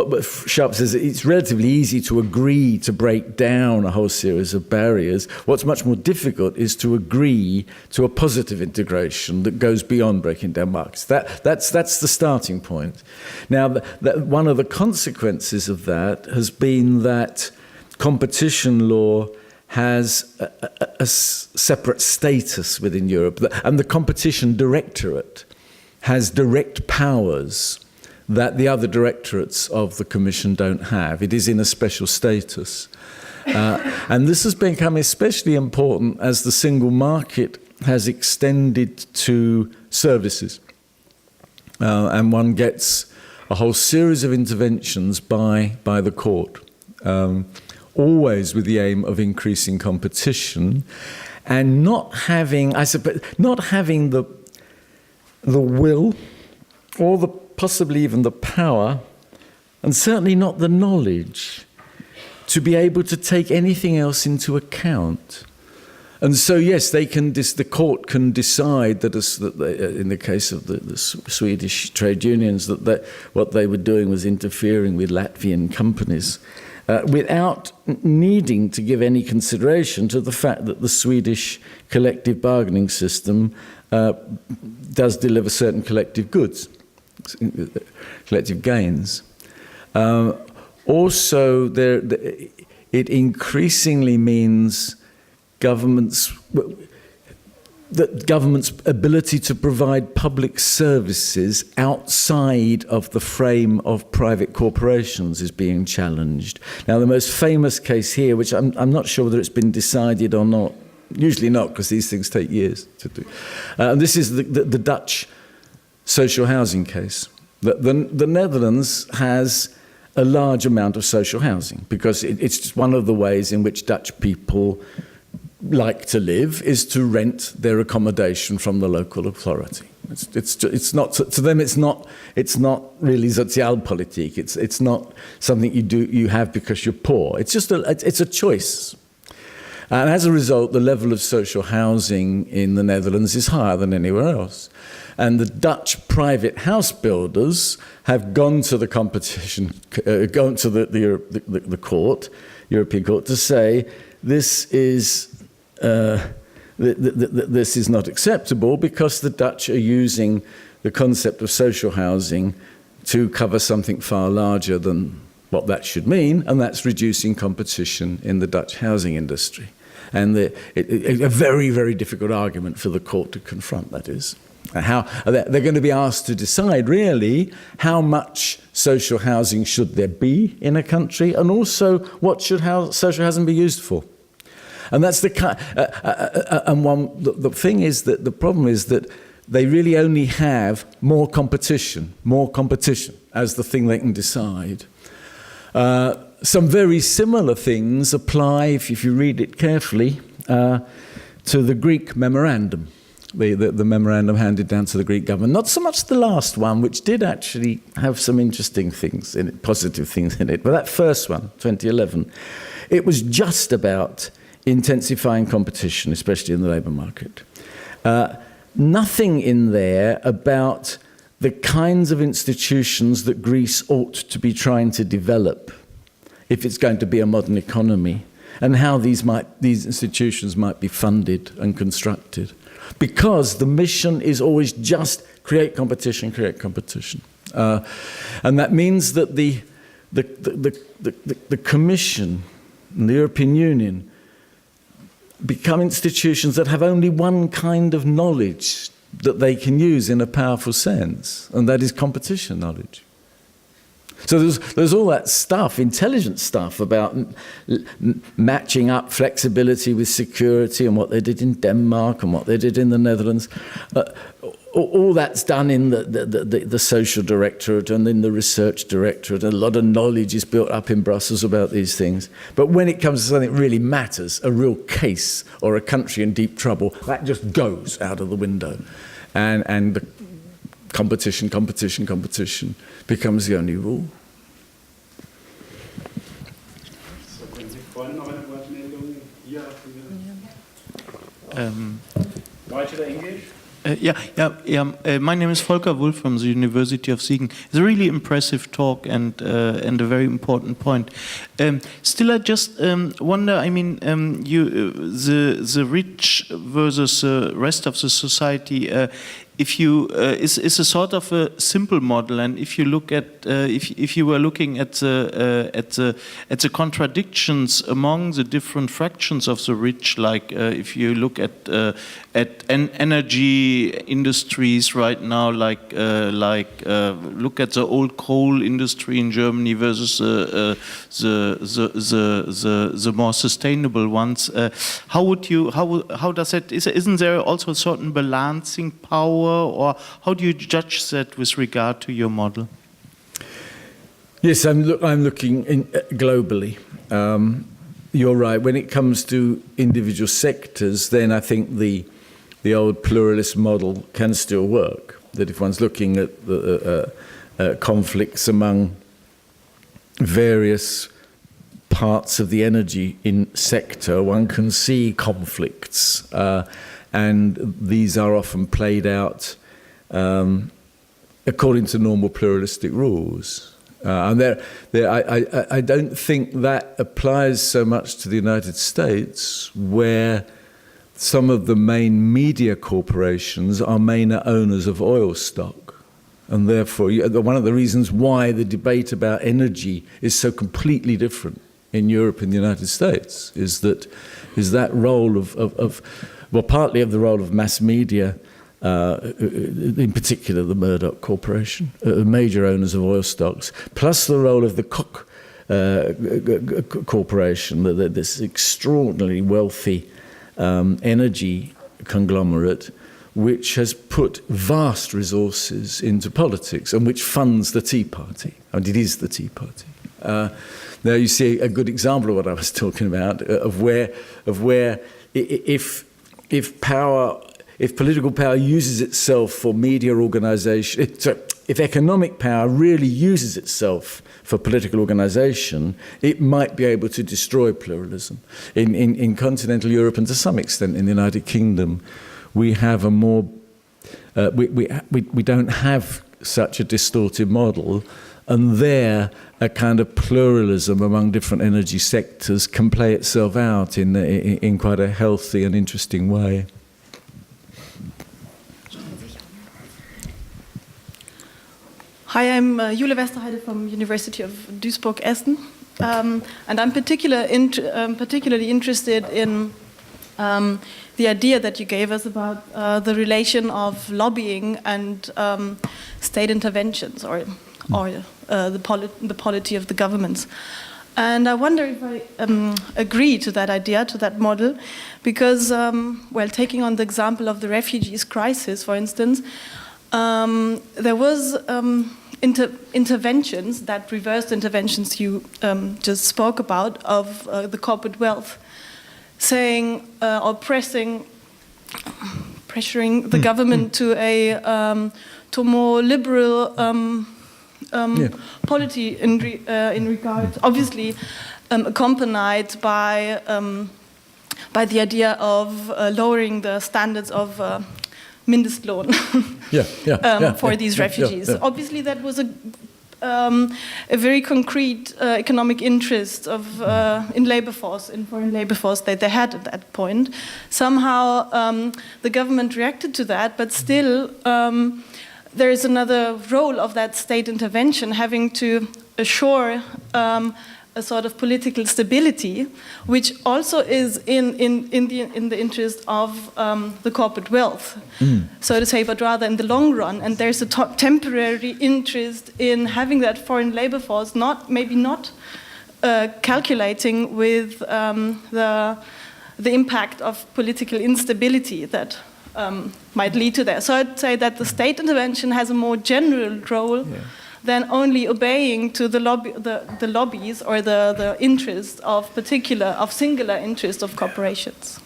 Scharpf says, it's relatively easy to agree to break down a whole series of barriers. What's much more difficult is to agree to a positive integration that goes beyond breaking down markets. That's the starting point. Now, one of the consequences of that has been that competition law has a separate status within Europe, and the competition directorate has direct powers that the other directorates of the Commission don't have. It is in a special status. And this has become especially important as the single market has extended to services. And one gets a whole series of interventions by the court, always with the aim of increasing competition and not having the will or the possibly even the power, and certainly not the knowledge, to be able to take anything else into account. And so, yes, they can. The court can decide that, in the case of the Swedish trade unions, that what they were doing was interfering with Latvian companies, without needing to give any consideration to the fact that the Swedish collective bargaining system does deliver certain collective goods, collective gains. Also, it increasingly means government's ability to provide public services outside of the frame of private corporations is being challenged. Now, the most famous case here, which I'm not sure whether it's been decided or not, usually not, because these things take years to do. And this is the Dutch social housing case. The Netherlands has a large amount of social housing because it's just one of the ways in which Dutch people like to live is to rent their accommodation from the local authority. It's not to them. It's not really Sozialpolitik. It's not something you have because you're poor. It's just it's a choice. And as a result, the level of social housing in the Netherlands is higher than anywhere else. And the Dutch private house builders have gone to the competition, gone to the court, European Court, to say this is not acceptable because the Dutch are using the concept of social housing to cover something far larger than what that should mean, and that's reducing competition in the Dutch housing industry. And a very, very difficult argument for the court to confront, that is. How they're going to be asked to decide, really, how much social housing should there be in a country, and also what should social housing be used for. And that's the thing is that the problem is that they really only have more competition as the thing they can decide. Some very similar things apply, if you read it carefully, to the Greek memorandum, the memorandum handed down to the Greek government. Not so much the last one, which did actually have some interesting things in it, positive things in it, but that first one, 2011, it was just about intensifying competition, especially in the labour market. Nothing in there about the kinds of institutions that Greece ought to be trying to develop if it's going to be a modern economy, and how these institutions might be funded and constructed. Because the mission is always just create competition. And that means that the Commission and the European Union become institutions that have only one kind of knowledge that they can use in a powerful sense, and that is competition knowledge. So there's all that stuff, intelligent stuff about matching up flexibility with security, and what they did in Denmark and what they did in the Netherlands. All that's done in the social directorate and in the research directorate. A lot of knowledge is built up in Brussels about these things. But when it comes to something that really matters, a real case or a country in deep trouble, that just goes out of the window. And the competition becomes the only rule. Deutsch or English? My name is Volker Wulff from the University of Siegen. It's a really impressive talk and a very important point. Still, I just wonder. I mean, the rich versus the rest of the society. If you is a sort of a simple model, and if you look at if you were looking at the contradictions among the different fractions of the rich, like if you look at energy industries right now, like look at the old coal industry in Germany versus the more sustainable ones. How does that? Isn't there also a certain balancing power? Or how do you judge that with regard to your model? Yes, I'm looking globally. You're right. When it comes to individual sectors, then I think the old pluralist model can still work. That if one's looking at conflicts among various parts of the energy sector, one can see conflicts, and these are often played out according to normal pluralistic rules. And I don't think that applies so much to the United States, where some of the main media corporations are main owners of oil stock. And therefore, one of the reasons why the debate about energy is so completely different in Europe and the United States is that role of well, partly of the role of mass media, in particular the Murdoch Corporation, major owners of oil stocks, plus the role of the Koch Corporation, this extraordinarily wealthy energy conglomerate, which has put vast resources into politics and which funds the Tea Party. I mean, it is the Tea Party. Now you see a good example of what I was talking about, of where if political power uses itself for media organisation, if economic power really uses itself for political organisation, it might be able to destroy pluralism. In continental Europe, and to some extent in the United Kingdom, we have a more we don't have such a distorted model, and there a kind of pluralism among different energy sectors can play itself out in quite a healthy and interesting way. Hi, I'm Jule Westerheide from University of Duisburg-Essen, and I'm particularly interested in the idea that you gave us about the relation of lobbying and state interventions, or the polity of the governments. And I wonder if I agree to that idea, to that model, because, well, taking on the example of the refugees crisis, for instance, there was interventions, that reversed interventions you just spoke about, of the corporate wealth, saying or pressuring the government to a more liberal polity in regard, obviously accompanied by the idea of lowering the standards of Mindestlohn for these refugees. Obviously, that was a very concrete economic interest of in labor force, in foreign labor force that they had at that point. Somehow, the government reacted to that, but still, there is another role of that state intervention, having to assure a sort of political stability, which also is in the interest of the corporate wealth, so to say, but rather in the long run. And there's a temporary interest in having that foreign labor force, maybe not calculating with the impact of political instability that might lead to that. So I'd say that the state intervention has a more general role than only obeying to the lobbies or the interests of singular interests of corporations.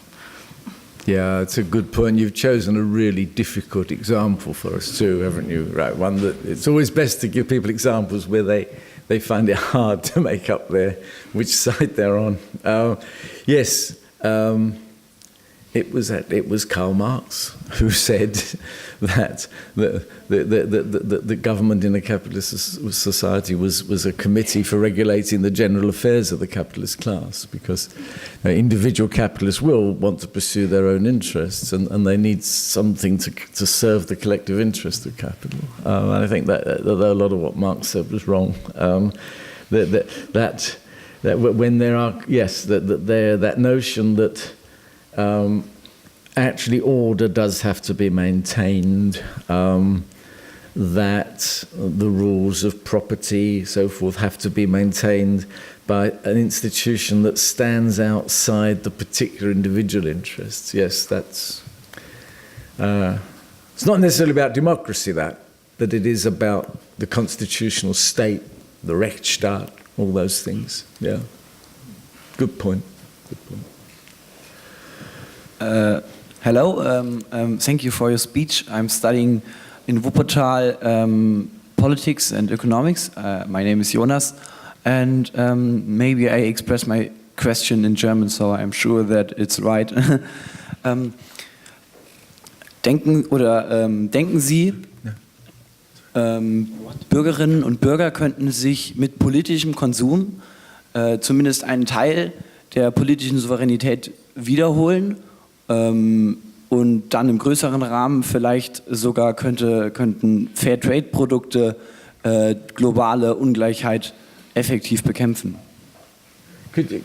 Yeah, it's a good point. You've chosen a really difficult example for us too, haven't you? Right, one that it's always best to give people examples where they find it hard to make up which side they're on. Yes. It was Karl Marx who said that the government in a capitalist society was a committee for regulating the general affairs of the capitalist class, because individual capitalists will want to pursue their own interests, and they need something to serve the collective interest of capital. And I think that a lot of what Marx said was wrong. That when there are that notion that actually order does have to be maintained, that the rules of property, so forth, have to be maintained by an institution that stands outside the particular individual interests. Yes, that's... it's not necessarily about democracy, that it is about the constitutional state, the Rechtsstaat, all those things. Yeah. Good point. Good point. Hello, thank you for your speech. I'm studying in Wuppertal politics and economics. My name is Jonas, and maybe I express my question in German, so I'm sure that it's right. Denken Sie, Bürgerinnen und Bürger könnten sich mit politischem Konsum zumindest einen Teil der politischen Souveränität wiederholen und dann im größeren Rahmen vielleicht sogar könnten Fairtrade-Produkte globale Ungleichheit effektiv bekämpfen. Could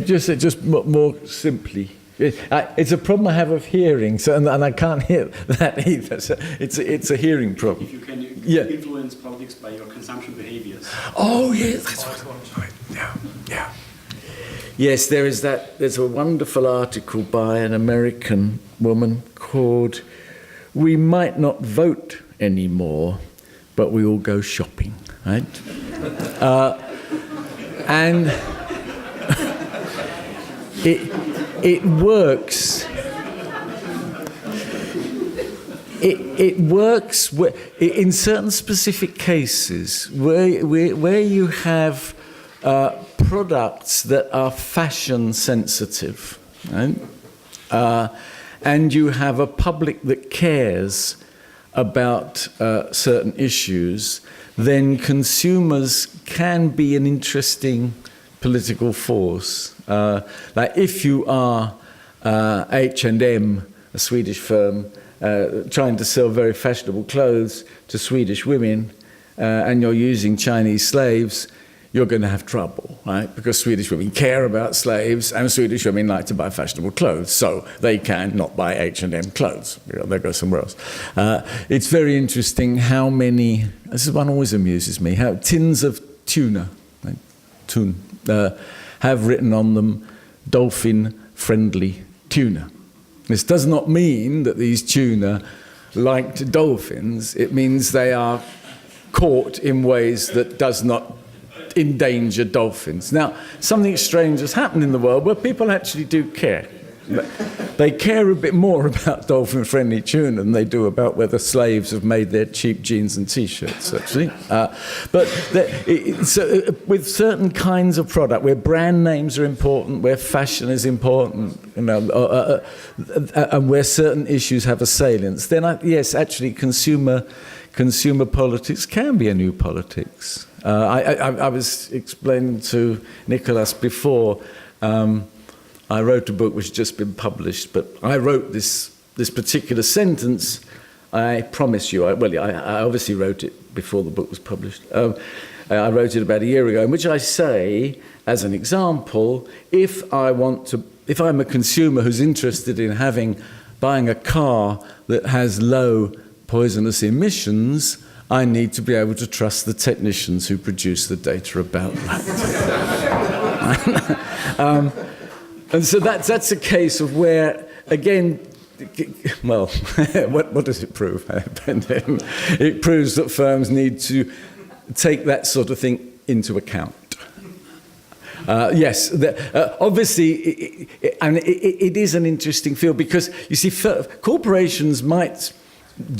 you say just more simply? It's a problem I have of hearing, so and I can't hear that either. So it's a hearing problem. If you can influence politics by your consumption behaviors. Oh yes, that's right. Yeah. Yes, there's a wonderful article by an American woman called "We Might Not Vote Anymore, but We All Go Shopping," right? And it works. It works in certain specific cases where you have products that are fashion sensitive, right? And you have a public that cares about certain issues, then consumers can be an interesting political force. Like if you are H&M, a Swedish firm, trying to sell very fashionable clothes to Swedish women, and you're using Chinese slaves, you're going to have trouble, right? Because Swedish women care about slaves, and Swedish women like to buy fashionable clothes, so they can not buy H&M clothes. They go somewhere else. It's very interesting how many, this is one always amuses me, how tins of tuna, like tun, have written on them dolphin-friendly tuna. This does not mean that these tuna liked dolphins. It means they are caught in ways that does not endanger dolphins. Now, something strange has happened in the world where people actually do care. They care a bit more about dolphin-friendly tuna than they do about whether slaves have made their cheap jeans and T-shirts, actually. But with certain kinds of product, where brand names are important, where fashion is important, and where certain issues have a salience, then yes, actually, consumer politics can be a new politics. I was explaining to NIKOLAUS before. I wrote a book which has just been published, but I wrote this particular sentence. I promise you, I obviously wrote it before the book was published. I wrote it about a year ago, in which I say, as an example, if I'm a consumer who's interested in buying a car that has low poisonous emissions, I need to be able to trust the technicians who produce the data about that. And so that's a case of where, again, well, what does it prove? It proves that firms need to take that sort of thing into account. Yes, obviously, and it is an interesting field because, you see, corporations might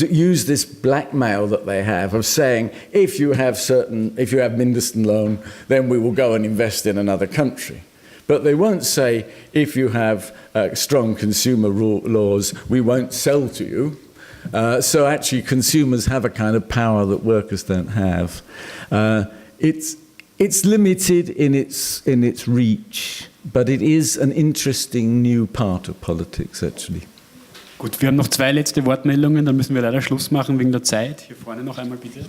use this blackmail that they have of saying, if you have Mindestlohn, then we will go and invest in another country. But they won't say, if you have strong consumer laws, we won't sell to you. So actually consumers have a kind of power that workers don't have. It's limited in its reach, but it is an interesting new part of politics, actually. Gut, wir haben noch 2 letzte Wortmeldungen, dann müssen wir leider Schluss machen wegen der Zeit. Hier vorne noch einmal bitte.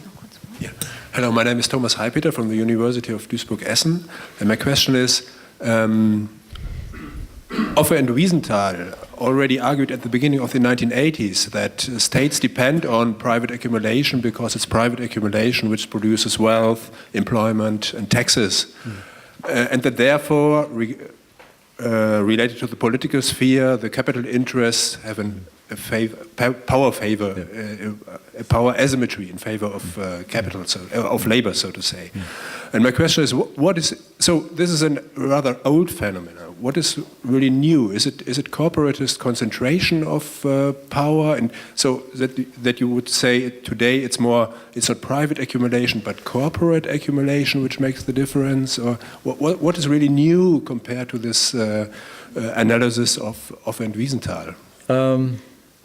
Yeah. Hello, my name is Thomas Heipeter from the University of Duisburg-Essen, and my question is, Offer and Wiesenthal already argued at the beginning of the 1980s that states depend on private accumulation because it's private accumulation which produces wealth, employment, and taxes, and that therefore, related to the political sphere, the capital interests have a power asymmetry in favor of capital, of labor, so to say. And my question is, what is so? This is a rather old phenomenon. What is really new? Is it corporatist concentration of power, and so that you would say today it's not private accumulation but corporate accumulation which makes the difference, or what is really new compared to this analysis of and Wiesenthal?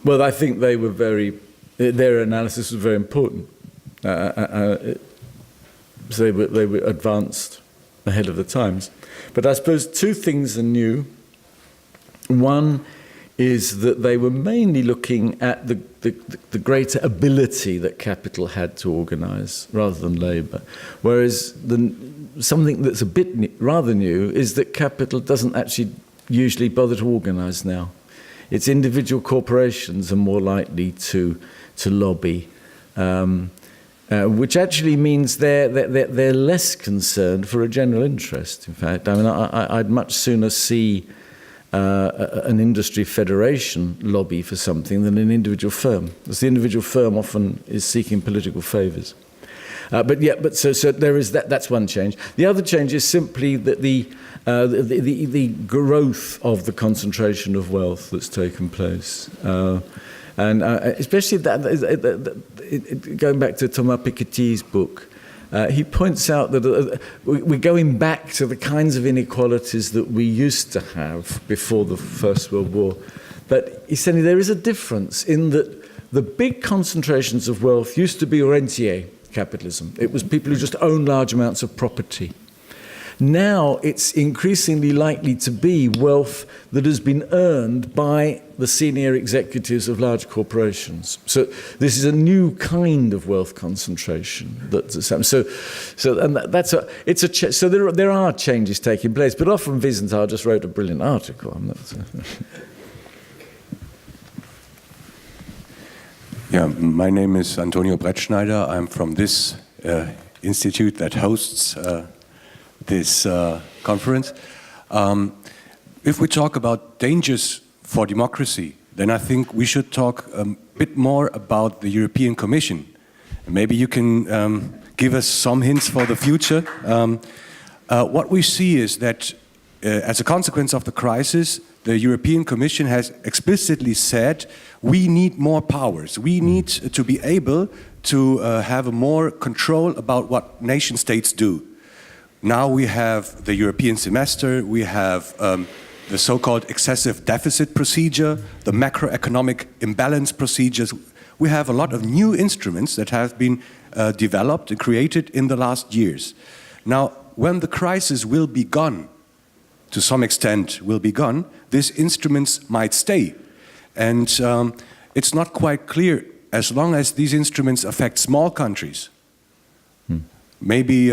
Well, I think their analysis was very important. So they were advanced ahead of the times. But I suppose two things are new. One is that they were mainly looking at the greater ability that capital had to organise rather than labour. Whereas something that's a bit rather new is that capital doesn't actually usually bother to organise now. It's individual corporations are more likely to lobby, which actually means they're less concerned for a general interest. In fact, I mean, I'd much sooner see an industry federation lobby for something than an individual firm, because the individual firm often is seeking political favours. So there is that. That's one change. The other change is simply that the growth of the concentration of wealth that's taken place, and especially going back to Thomas Piketty's book, he points out that we're going back to the kinds of inequalities that we used to have before the First World War. But he's saying there is a difference in that the big concentrations of wealth used to be rentier capitalism. It was people who just own large amounts of property. Now it's increasingly likely to be wealth that has been earned by the senior executives of large corporations. So this is a new kind of wealth concentration. So there are changes taking place. But often Wiesenthal just wrote a brilliant article on that. Yeah, my name is Antonio Brettschneider. I'm from this institute that hosts this conference. If we talk about dangers for democracy, then I think we should talk a bit more about the European Commission. Maybe you can give us some hints for the future. What we see is that as a consequence of the crisis, the European Commission has explicitly said we need more powers. We need to be able to have more control about what nation states do. Now we have the European semester, we have the so-called excessive deficit procedure, the macroeconomic imbalance procedures. We have a lot of new instruments that have been developed and created in the last years. Now, when the crisis will be gone, to some extent will be gone, these instruments might stay. And it's not quite clear, as long as these instruments affect small countries, maybe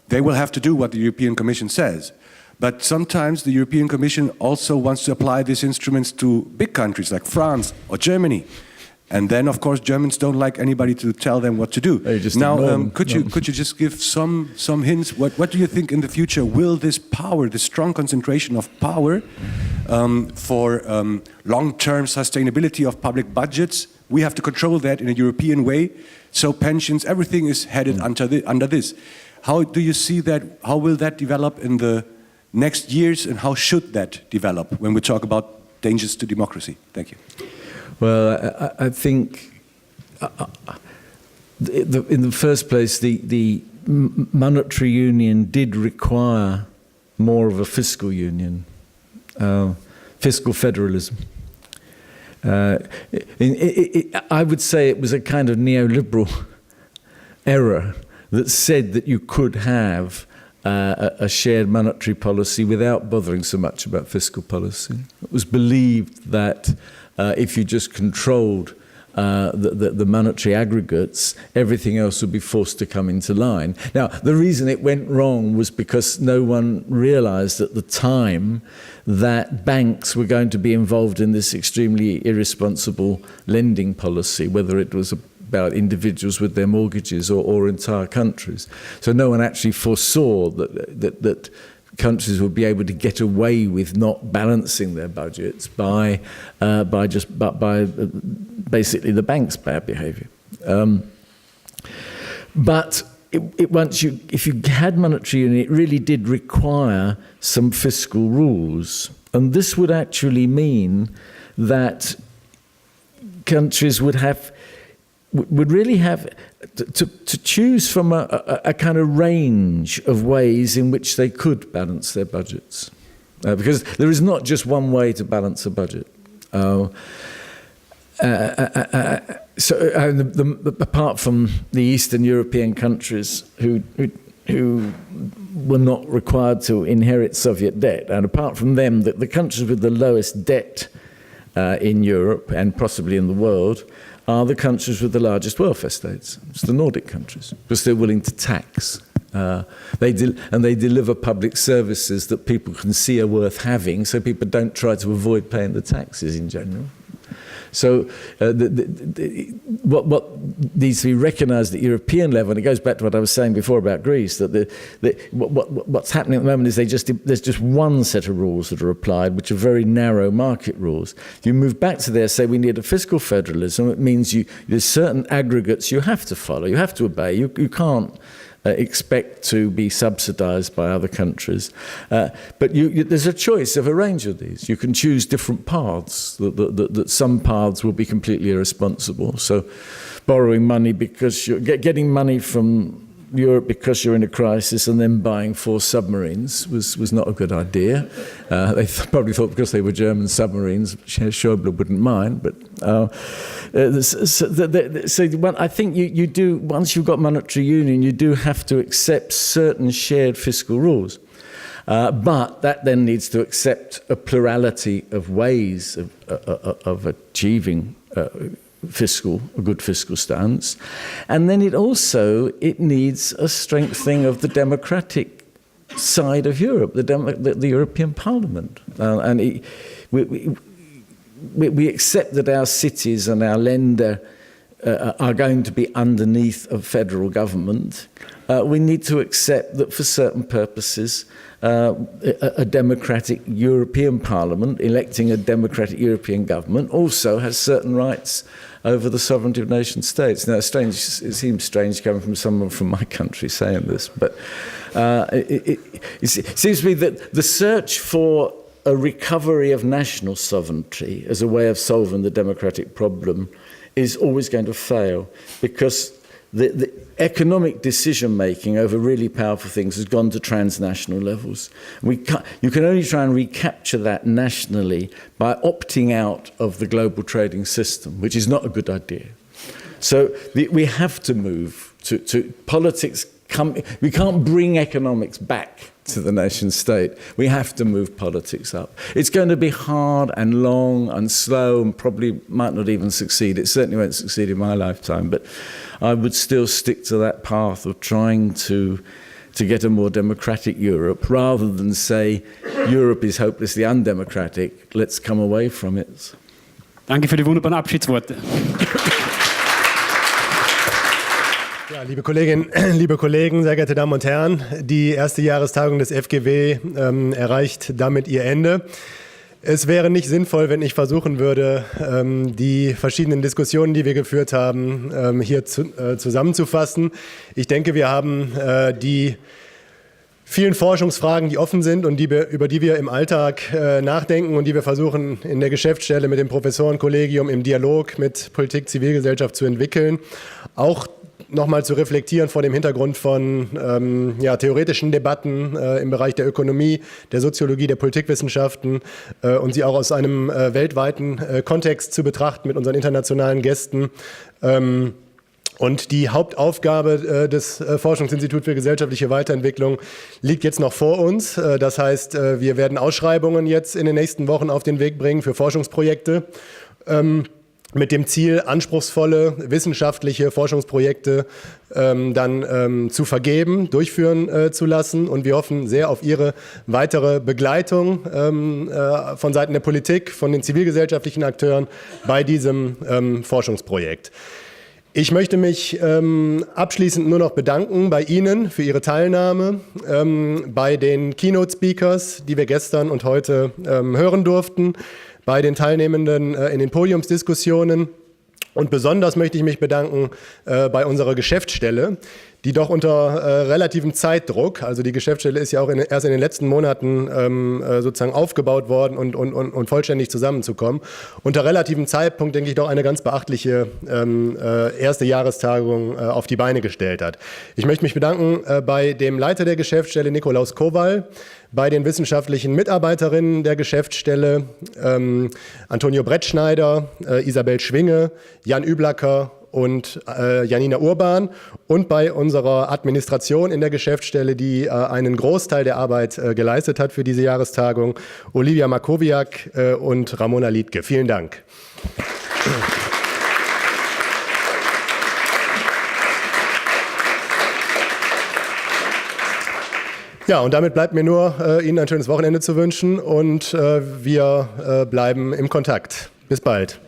they will have to do what the European Commission says. But sometimes the European Commission also wants to apply these instruments to big countries like France or Germany. And then, of course, Germans don't like anybody to tell them what to do. Now, could you just give some hints? What do you think in the future? Will this power, this strong concentration of power for long-term sustainability of public budgets, we have to control that in a European way? So pensions, everything is headed under this. How do you see that? How will that develop in the next years, and how should that develop when we talk about dangers to democracy? Thank you. Well, I think in the first place, the monetary union did require more of a fiscal union, fiscal federalism. I would say it was a kind of neoliberal error that said that you could have a shared monetary policy without bothering so much about fiscal policy. It was believed that if you just controlled the monetary aggregates, everything else would be forced to come into line. Now, the reason it went wrong was because no one realized at the time that banks were going to be involved in this extremely irresponsible lending policy, whether it was about individuals with their mortgages or entire countries. So no one actually foresaw that countries would be able to get away with not balancing their budgets by basically the bank's bad behaviour. But if you had monetary union, it really did require some fiscal rules, and this would actually mean that countries would really have to choose from a kind of range of ways in which they could balance their budgets, because there is not just one way to balance a budget. Apart from the Eastern European countries who were not required to inherit Soviet debt, and apart from them, the countries with the lowest debt in Europe and possibly in the world are the countries with the largest welfare states. It's the Nordic countries, because they're willing to tax. They deliver public services that people can see are worth having, so people don't try to avoid paying the taxes in general. So what needs to be recognised at the European level, and it goes back to what I was saying before about Greece, that what's happening at the moment is there's just one set of rules that are applied, which are very narrow market rules. If you move back to there, say we need a fiscal federalism, it means there's certain aggregates you have to follow, you have to obey, you can't expect to be subsidised by other countries. But there's a choice of a range of these. You can choose different paths, that some paths will be completely irresponsible. So borrowing money because you're getting money from Europe because you're in a crisis and then buying 4 submarines was not a good idea. They probably thought because they were German submarines, Schäuble wouldn't mind. But I think you do, once you've got monetary union, you do have to accept certain shared fiscal rules. But that then needs to accept a plurality of ways of achieving a good fiscal stance, and then it needs a strengthening of the democratic side of Europe, the European Parliament, and we accept that our cities and our Länder are going to be underneath a federal government. We need to accept that for certain purposes, a democratic European Parliament electing a democratic European government also has certain rights over the sovereignty of nation states. Now, it seems strange coming from someone from my country saying this, but it seems to me that the search for a recovery of national sovereignty as a way of solving the democratic problem is always going to fail, because the economic decision-making over really powerful things has gone to transnational levels. You can only try and recapture that nationally by opting out of the global trading system, which is not a good idea. So we have to move to politics. We can't bring economics back to the nation state. We have to move politics up. It's going to be hard and long and slow and probably might not even succeed. It certainly won't succeed in my lifetime, but I would still stick to that path of trying to get a more democratic Europe, rather than say Europe is hopelessly undemocratic, let's come away from it. Danke für die wunderbaren Abschiedsworte. Ja, liebe Kolleginnen, liebe Kollegen, sehr geehrte Damen und Herren, die erste Jahrestagung des FGW erreicht damit ihr Ende. Es wäre nicht sinnvoll, wenn ich versuchen würde, die verschiedenen Diskussionen, die wir geführt haben, hier zusammenzufassen. Ich denke, wir haben die vielen Forschungsfragen, die offen sind und über die wir im Alltag nachdenken und die wir versuchen in der Geschäftsstelle mit dem Professorenkollegium im Dialog mit Politik, Zivilgesellschaft zu entwickeln, auch nochmal zu reflektieren vor dem Hintergrund von theoretischen Debatten im Bereich der Ökonomie, der Soziologie, der Politikwissenschaften und sie auch aus einem weltweiten Kontext zu betrachten mit unseren internationalen Gästen. Und die Hauptaufgabe des Forschungsinstituts für gesellschaftliche Weiterentwicklung liegt jetzt noch vor uns. Das heißt, wir werden Ausschreibungen jetzt in den nächsten Wochen auf den Weg bringen für Forschungsprojekte, mit dem Ziel, anspruchsvolle wissenschaftliche Forschungsprojekte dann zu vergeben, durchführen zu lassen. Und wir hoffen sehr auf Ihre weitere Begleitung von Seiten der Politik, von den zivilgesellschaftlichen Akteuren bei diesem Forschungsprojekt. Ich möchte mich abschließend nur noch bedanken bei Ihnen für Ihre Teilnahme, bei den Keynote-Speakers, die wir gestern und heute hören durften, bei den Teilnehmenden in den Podiumsdiskussionen. Und besonders möchte ich mich bedanken bei unserer Geschäftsstelle, die doch unter relativem Zeitdruck, also die Geschäftsstelle ist ja auch erst in den letzten Monaten sozusagen aufgebaut worden und vollständig zusammenzukommen, unter relativem Zeitpunkt, denke ich, doch eine ganz beachtliche erste Jahrestagung auf die Beine gestellt hat. Ich möchte mich bedanken bei dem Leiter der Geschäftsstelle, NIKOLAUS, KOWALL, bei den wissenschaftlichen Mitarbeiterinnen der Geschäftsstelle, Antonio Brettschneider, Isabel Schwinge, Jan Üblacker und Janina Urban und bei unserer Administration in der Geschäftsstelle, die einen Großteil der Arbeit geleistet hat für diese Jahrestagung, Olivia Markowiak und Ramona Liedke. Vielen Dank. Ja, und damit bleibt mir nur, Ihnen ein schönes Wochenende zu wünschen und wir bleiben im Kontakt. Bis bald.